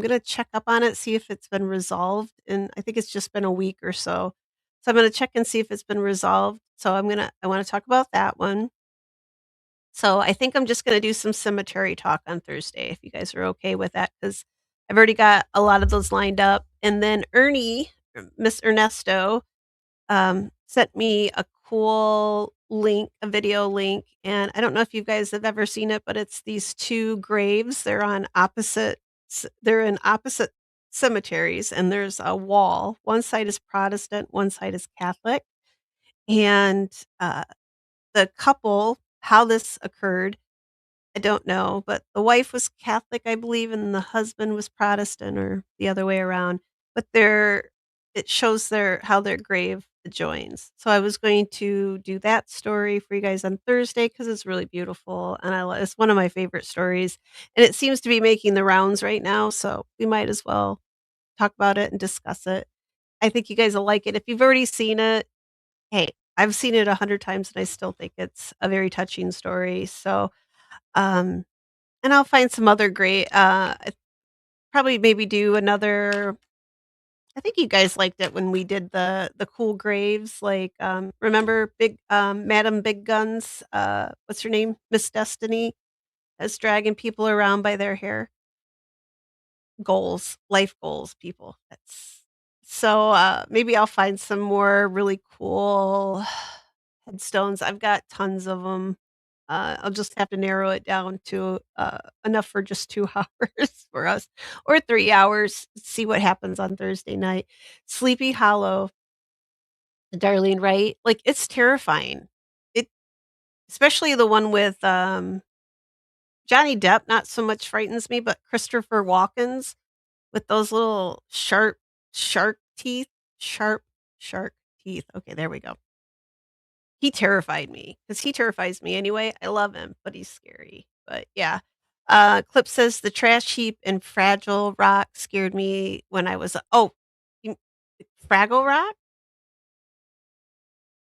gonna check up on it, see if it's been resolved, and I think it's just been a week or so. So I'm gonna check and see if it's been resolved. So I wanna talk about that one. So I think I'm just gonna do some cemetery talk on Thursday, if you guys are okay with that, because 'cause I've already got a lot of those lined up, and then Miss Ernesto sent me a cool link, a video link, and I don't know if you guys have ever seen it, but it's these 2 graves. They're in opposite cemeteries, and there's a wall. One side is Protestant, one side is Catholic, and, the couple how this occurred, I don't know, but the wife was Catholic, I believe, and the husband was Protestant or the other way around, but it shows how their grave joins. So I was going to do that story for you guys on Thursday because it's really beautiful, and it's one of my favorite stories, and it seems to be making the rounds right now, so we might as well talk about it and discuss it. I think you guys will like it. If you've already seen it, hey, I've seen it 100 times, and I still think it's a very touching story, so, um and I'll find some other great, probably maybe do another. I think you guys liked it when we did the cool graves, like, remember Madam Big Guns, what's her name? Miss Destiny that's dragging people around by their hair? Goals, life goals, people. Maybe I'll find some more really cool headstones. I've got tons of them. I'll just have to narrow it down to, enough for just 2 hours for us, or 3 hours, see what happens on Thursday night. Sleepy Hollow, Darlene, right? Like, it's terrifying. It especially the one with, Johnny Depp, not so much frightens me, but Christopher Walken's with those little shark teeth sharp shark teeth. Okay, there we go. He terrified me because he terrifies me anyway. I love him, but he's scary. But yeah. Clip says the trash heap and Fragile Rock scared me when I was you Fraggle Rock?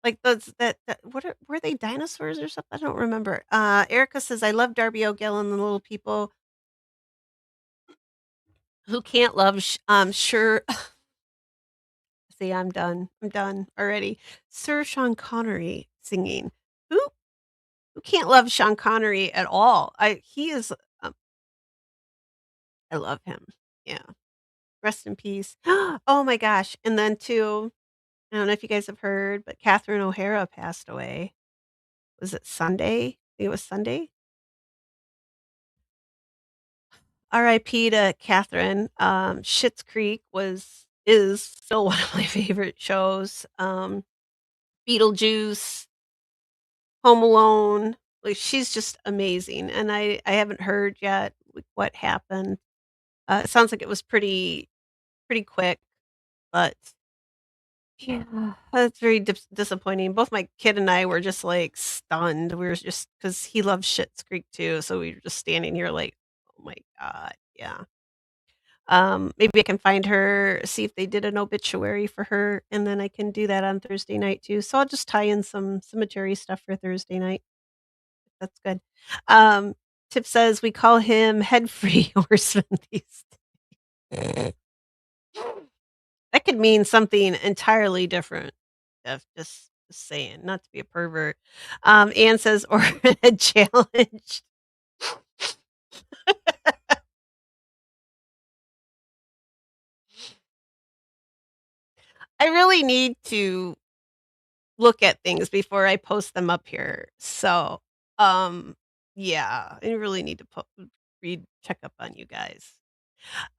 Like those that what were they dinosaurs or something? I don't remember. Erica says, "I love Darby O'Gill and the Little People who can't love sure." See, I'm done. I'm done already. Sir Sean Connery singing. Who who can't love Sean Connery at all? He is um, I love him. Yeah. Rest in peace. Oh my gosh. And then too, I don't know if you guys have heard, but Catherine O'Hara passed away. Was it Sunday? I think it was Sunday. RIP to Catherine. Schitt's Creek is still one of my favorite shows. Beetlejuice, Home Alone. Like, she's just amazing, and I haven't heard yet, like, what happened. It sounds like it was pretty quick, but yeah, that's very disappointing. Both my kid and I were just, like, stunned. We were just because he loves Schitt's Creek too, so we were just standing here like, "Oh my god." Yeah. Maybe I can find her, see if they did an obituary for her, and then I can do that on Thursday night too. So I'll just tie in some cemetery stuff for Thursday night. That's good. Um, Tip says we call him head free horseman these days. That could mean something entirely different. Just saying, not to be a pervert. Anne says, or a challenge. I really need to look at things before I post them up here. So, um, yeah, I really need to check up on you guys.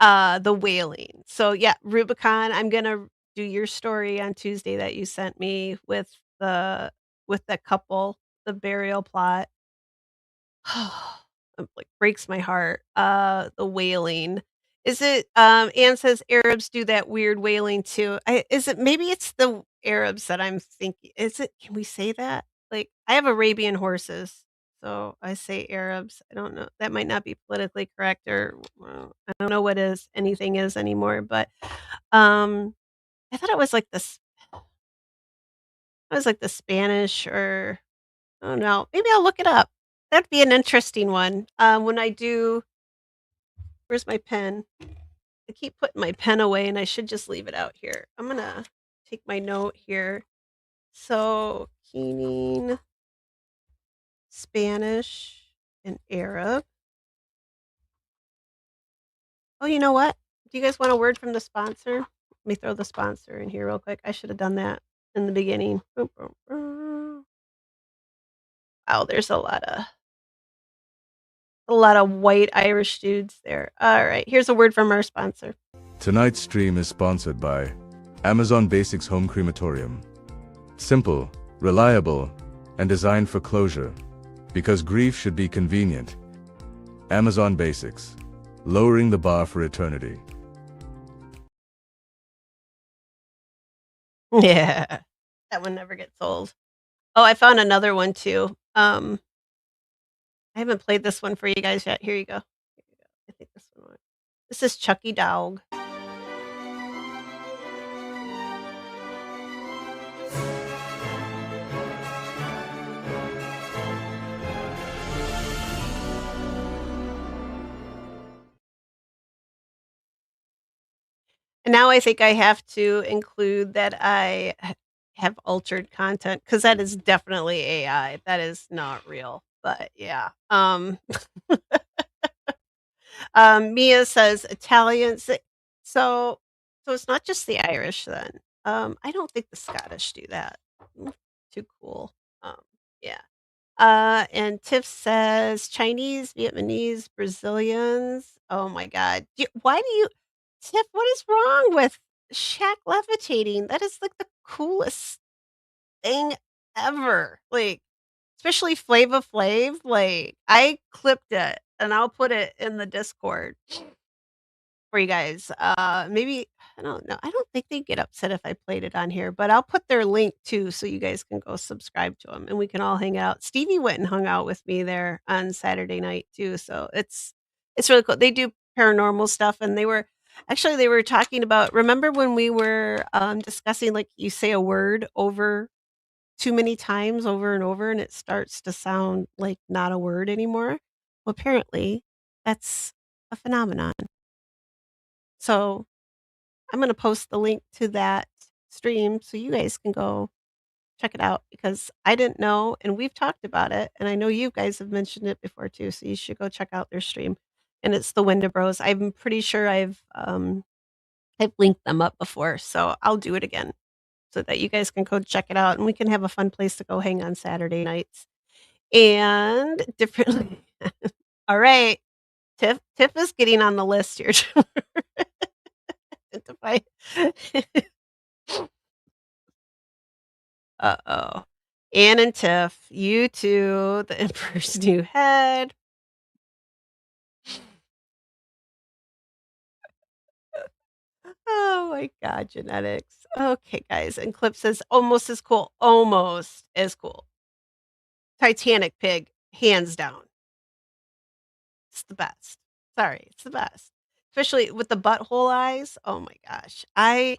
The wailing. So yeah, Rubicon, I'm gonna do your story on Tuesday that you sent me the with the couple, the burial plot. It, like, breaks my heart. The wailing. Is it, Anne says Arabs do that weird wailing too. Is it maybe it's the Arabs that I'm thinking is it can we say that? Like, I have Arabian horses, so I say Arabs. I don't know. That might not be politically correct or well, I don't know what is anything is anymore, but, um, I thought it was like the Spanish or I don't know. Maybe I'll look it up. That'd be an interesting one. When I do where's my pen? I keep putting my pen away and I should just leave it out here. I'm gonna take my note here. So, keening, Spanish, and Arab. Oh, you know what? Do you guys want a word from the sponsor? Let me throw the sponsor in here real quick. I should have done that in the beginning. Boom, boom, boom. Wow, there's a lot of white Irish dudes there. All right, here's a word from our sponsor. Tonight's stream is sponsored by Amazon Basics Home Crematorium. Simple, reliable, and designed for closure. Because grief should be convenient. Amazon Basics. Lowering the bar for eternity. Yeah. That one never gets old. Oh, I found another one too. I haven't played this one for you guys yet. Here you go. Here you go. I think this one. This is Chucky Dowg. And now I think I have to include that have altered content because that is definitely AI. That is not real. But yeah. Mia says Italian. So so it's not just the Irish then. I don't think the Scottish do that. Too cool. Um, yeah. And Tiff says Chinese, Vietnamese, Brazilians. Oh my God. Why do you, Tiff, what is wrong with Shaq levitating? That is like the coolest thing ever. Like, especially Flava Flav. Like, I clipped it and I'll put it in the Discord for you guys. Maybe I don't know. I don't think they get upset if I played it on here, but I'll put their link too, so you guys can go subscribe to them and we can all hang out. Stevie went and hung out with me there on Saturday night too, so it's really cool. They do paranormal stuff, and they were talking about. Remember when we were discussing like you say a word over too many times over and over, and it starts to sound like not a word anymore? Well, apparently that's a phenomenon. So I'm gonna post the link to that stream so you guys can go check it out because I didn't know and we've talked about it, and I know you guys have mentioned it before too, so you should go check out their stream. And it's the Window Bros. I'm pretty sure I've linked them up before, so I'll do it again so that you guys can go check it out and we can have a fun place to go hang on Saturday nights. And differently. All right. Tiff is getting on the list here to identify. Uh-oh. Ann and Tiff, you two, the Emperor's New Head. Oh my god, genetics. Okay, guys, and Clip says almost as cool. Almost as cool. Titanic pig, hands down. It's the best. Sorry, it's the best. Especially with the butthole eyes. Oh my gosh. I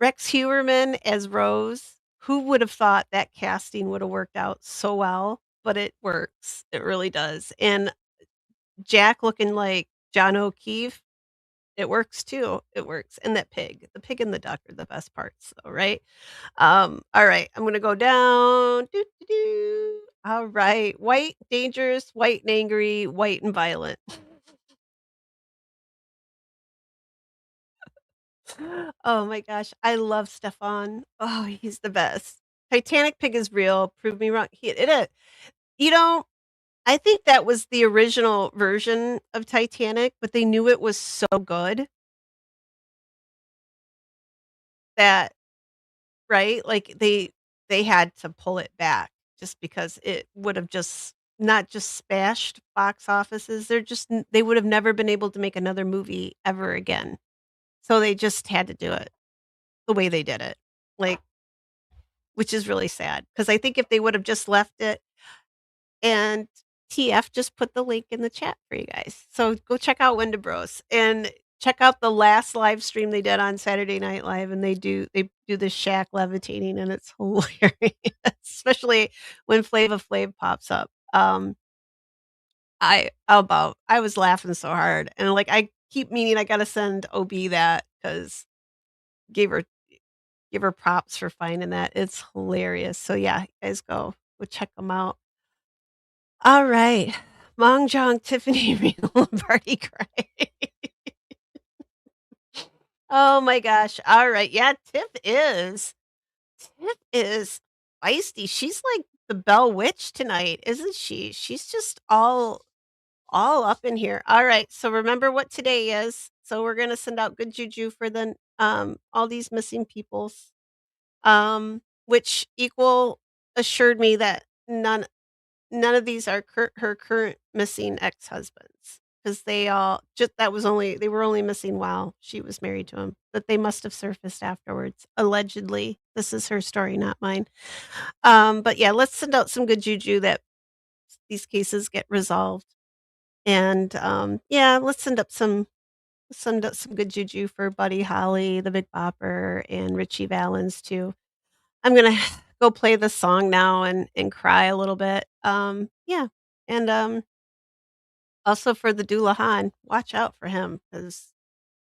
Rex Huerman as Rose. Who would have thought that casting would have worked out so well? But it works. It really does. And Jack looking like John O'Keefe, it works too. It works. And that pig, the pig and the duck are the best parts, though, right? All right, I'm gonna go down. Doo, doo, doo. All right, white, dangerous, white and angry, white and violent. Oh my gosh, I love Stefan. Oh, he's the best. Titanic pig is real. Prove me wrong. It is. You know, I think that was the original version of Titanic, but they knew it was so good that right? Like, they had to pull it back just because it would have just not just smashed box offices, they would have never been able to make another movie ever again. So they just had to do it the way they did it, like, which is really sad because I think if they would have just left it and TF just put the link in the chat for you guys. So go check out Window Bros and check out the last live stream they did on Saturday Night Live, and they do the Shaq levitating, and it's hilarious, especially when Flava Flav pops up. I was laughing so hard, and like I keep meaning I gotta send OB that because gave her give her props for finding that. It's hilarious. So yeah, you guys go check them out. All right. Mahjong Tiffany Renal Party Cry. Oh my gosh. All right. Yeah, Tiff is feisty. She's like the Bell Witch tonight, isn't she? She's just all up in here. All right. So remember what today is. So we're gonna send out good juju for the all these missing peoples. Which equal assured me that none of these are her current missing ex-husbands because they were only missing while she was married to him, but they must have surfaced afterwards, allegedly. This is her story, not mine. But yeah, let's send out some good juju that these cases get resolved. And, yeah, let's send up some good juju for Buddy Holly, the Big Bopper, and Richie Valens too. I'm gonna go play the song now and cry a little bit. Yeah, and, also for the Doulahan, watch out for him because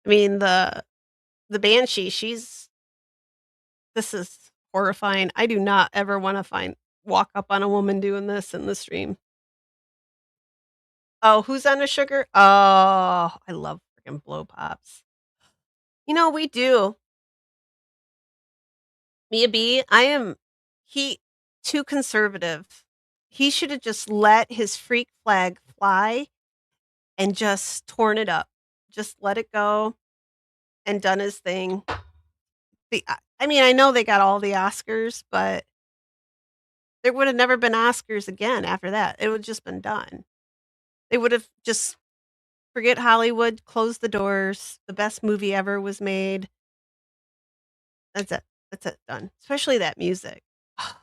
I mean, the Banshee, she's this is horrifying. I do not ever wanna find walk up on a woman doing this in the stream. Oh, who's on a sugar? Oh, I love freaking blow pops. We do. Mia B, I am he too conservative. He should have just let his freak flag fly and just torn it up. Just let it go and done his thing. I mean, I know they got all the Oscars, but there would have never been Oscars again after that. It would just been done. They would have just forget Hollywood, close the doors. The best movie ever was made. That's it. That's it. Done. Especially that music. I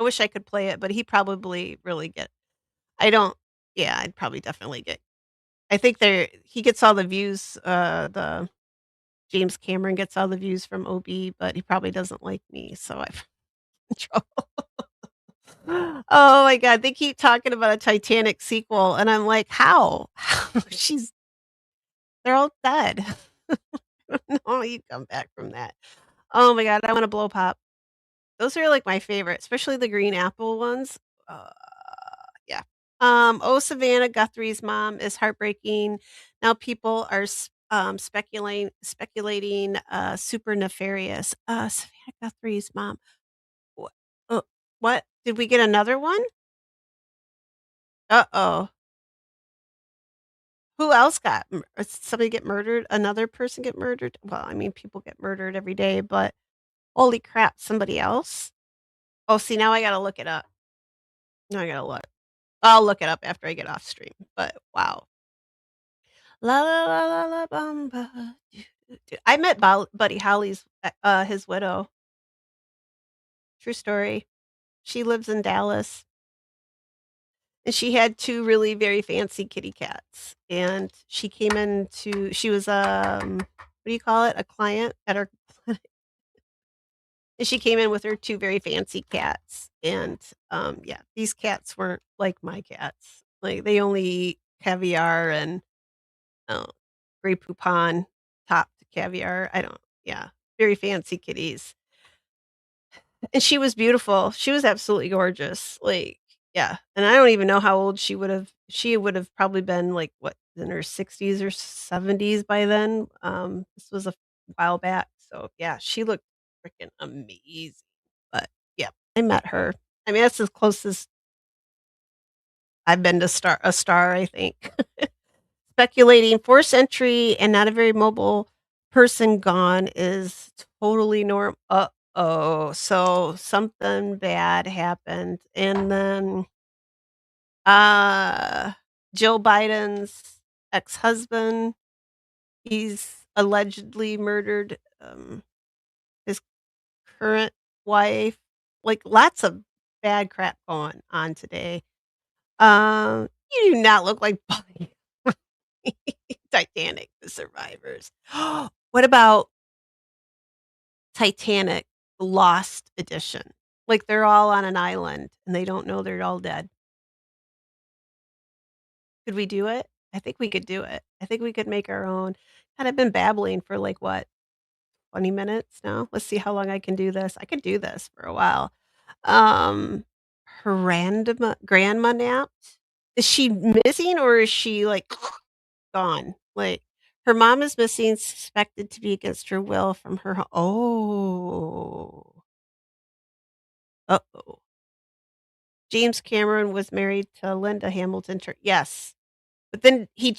wish I could play it, but he probably really get I don't yeah, I'd probably definitely get I think he gets all the views, the James Cameron gets all the views from OB, but he probably doesn't like me, so I'm in trouble. Oh my god, they keep talking about a Titanic sequel, and I'm like, "How? She's they're all dead." I don't know how you come back from that. Oh my god, I wanna blow pop. Those are, like, my favorite, especially the green apple ones. Uh, yeah. Oh, Savannah Guthrie's mom is heartbreaking. Now people are speculating, super nefarious. Savannah Guthrie's mom. Wha what? Did we get another one? Uh-oh. Who else got somebody get murdered? Another person get murdered? Well, I mean, people get murdered every day, but holy crap, somebody else? Oh, see, now I gotta look it up. Now I gotta look. I'll look it up after I get off stream, but wow. La la la la la bamba. I met Buddy Holly's, his widow. True story. She lives in Dallas, and she had 2 really very fancy kitty cats, and she was, what do you call it? A client at her and she came in with her 2 very fancy cats, and, yeah, these cats weren't like my cats. Like, they only eat caviar and, oh, Grey Poupon, topped caviar, I don't yeah, very fancy kitties. And she was beautiful, she was absolutely gorgeous, like yeah, and I don't even know how old she would have probably been, like, what, in her 60s or 70s by then, this was a while back, so, yeah, she looked freaking amazing, but, yeah, I met her. I mean, that's as close as I've been to star, I think. Speculating 4th century and not a very mobile person gone is totally norm uh-oh, so something bad happened, and then, uh, Jill Biden's ex-husband, he's allegedly murdered, his current wife, like, lots of bad crap going on today. You do not look like Bonnie. Titanic, The Survivors. What about Titanic Lost Edition? Like, they're all on an island, and they don't know they're all dead. Could we do it? I think we could do it. I think we could make our own. God, I've been babbling for, like, what, 20 minutes now? Let's see how long I can do this. I could do this for a while. Um, her grandma napped? Is she missing, or is she, like, gone? Like, her mom is missing, suspected to be against her will from her oh. Uh-oh. James Cameron was married to Linda Hamilton yes, but then he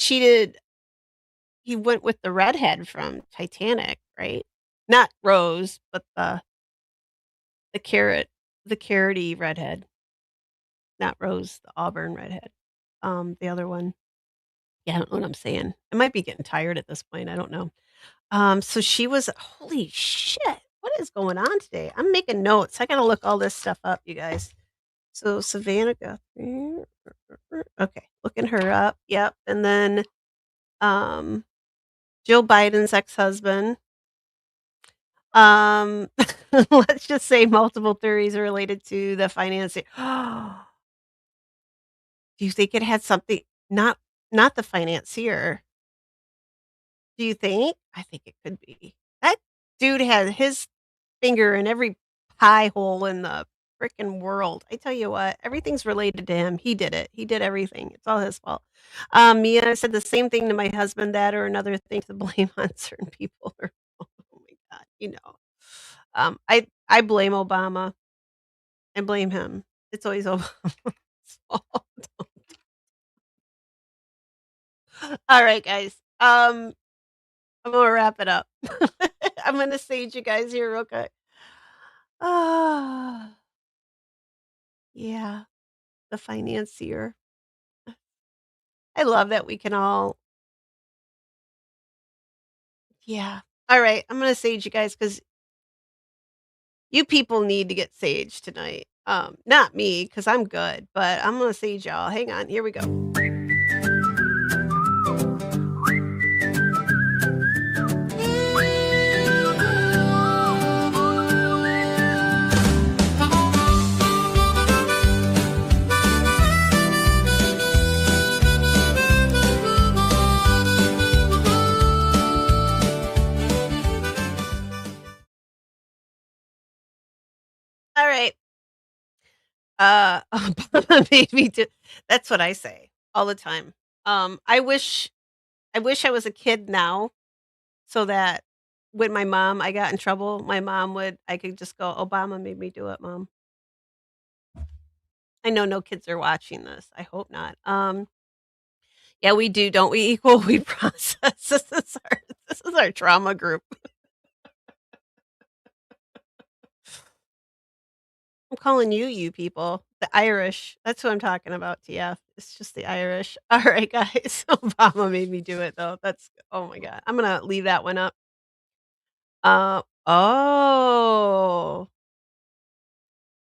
went with the redhead from Titanic, right? Not Rose, but the carrot the carroty redhead, not Rose, the auburn redhead, the other one. Yeah, I don't know what I'm saying. I might be getting tired at this point, I don't know. So she was holy shit, what is going on today? I'm making notes, I gotta look all this stuff up, you guys. So Savannah Guthrie, okay, looking her up, yep, and then, um, Jill Biden's ex-husband. Um, let's just say multiple theories related to the financing. Do you think it had something not the financier? Do you think? I think it could be. That dude had his finger in every pie hole in the fricking world. I tell you what, everything's related to him. He did it. He did everything. It's all his fault. Mia said the same thing to my husband, that or another thing to blame on certain people. Oh my god, you know. I blame Obama. I blame him. It's always Obama's fault. All right, guys. I'm gonna wrap it up. I'm gonna sage you guys here real quick. Ah, yeah, the financier. I love that we can all yeah. All right, I'm gonna sage you guys because you people need to get sage tonight. Not me, because 'cause I'm good, but I'm gonna sage y'all. Hang on, here we go. All right. Obama made me do that's what I say all the time. I wish I was a kid now so that when I got in trouble, my mom would I could just go, "Obama made me do it, mom." I know no kids are watching this. I hope not. Yeah, we do, don't we, equal? We process. This is our trauma group. I'm calling you you people. The Irish. That's who I'm talking about, TF. It's just the Irish. All right, guys. Obama made me do it though. That's oh my god. I'm gonna leave that one up. Oh.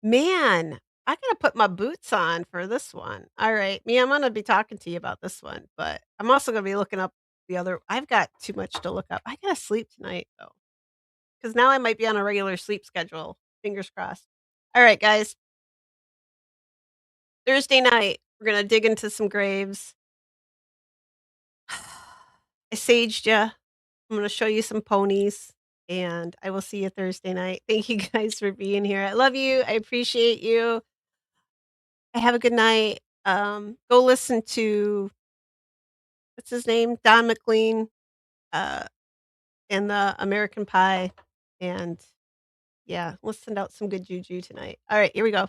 Man, I gotta put my boots on for this one. All right, me, I'm gonna be talking to you about this one, but I'm also gonna be looking up the other I've got too much to look up. I gotta sleep tonight though, because now I might be on a regular sleep schedule. Fingers crossed. All right, guys. Thursday night, we're gonna dig into some graves. I saged ya. I'm gonna show you some ponies, and I will see you Thursday night. Thank you guys for being here. I love you. I appreciate you. Have a good night. Go listen to what's his name? Don McLean, uh, and the American Pie, and yeah, let's send out some good juju tonight. All right, here we go.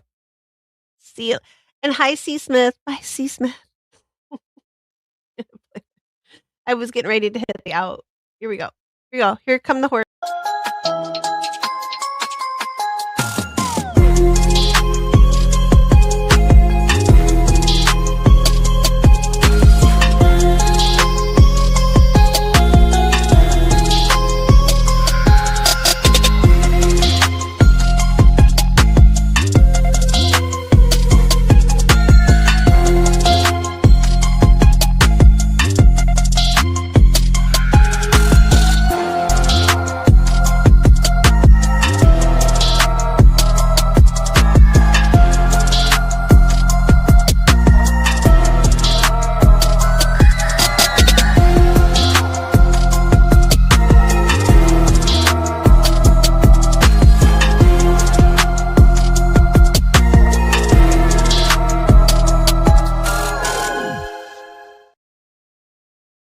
See you. And hi, C. Smith. Bye, C. Smith. I was getting ready to hit the out. Here we go. Here we go. Here come the horse.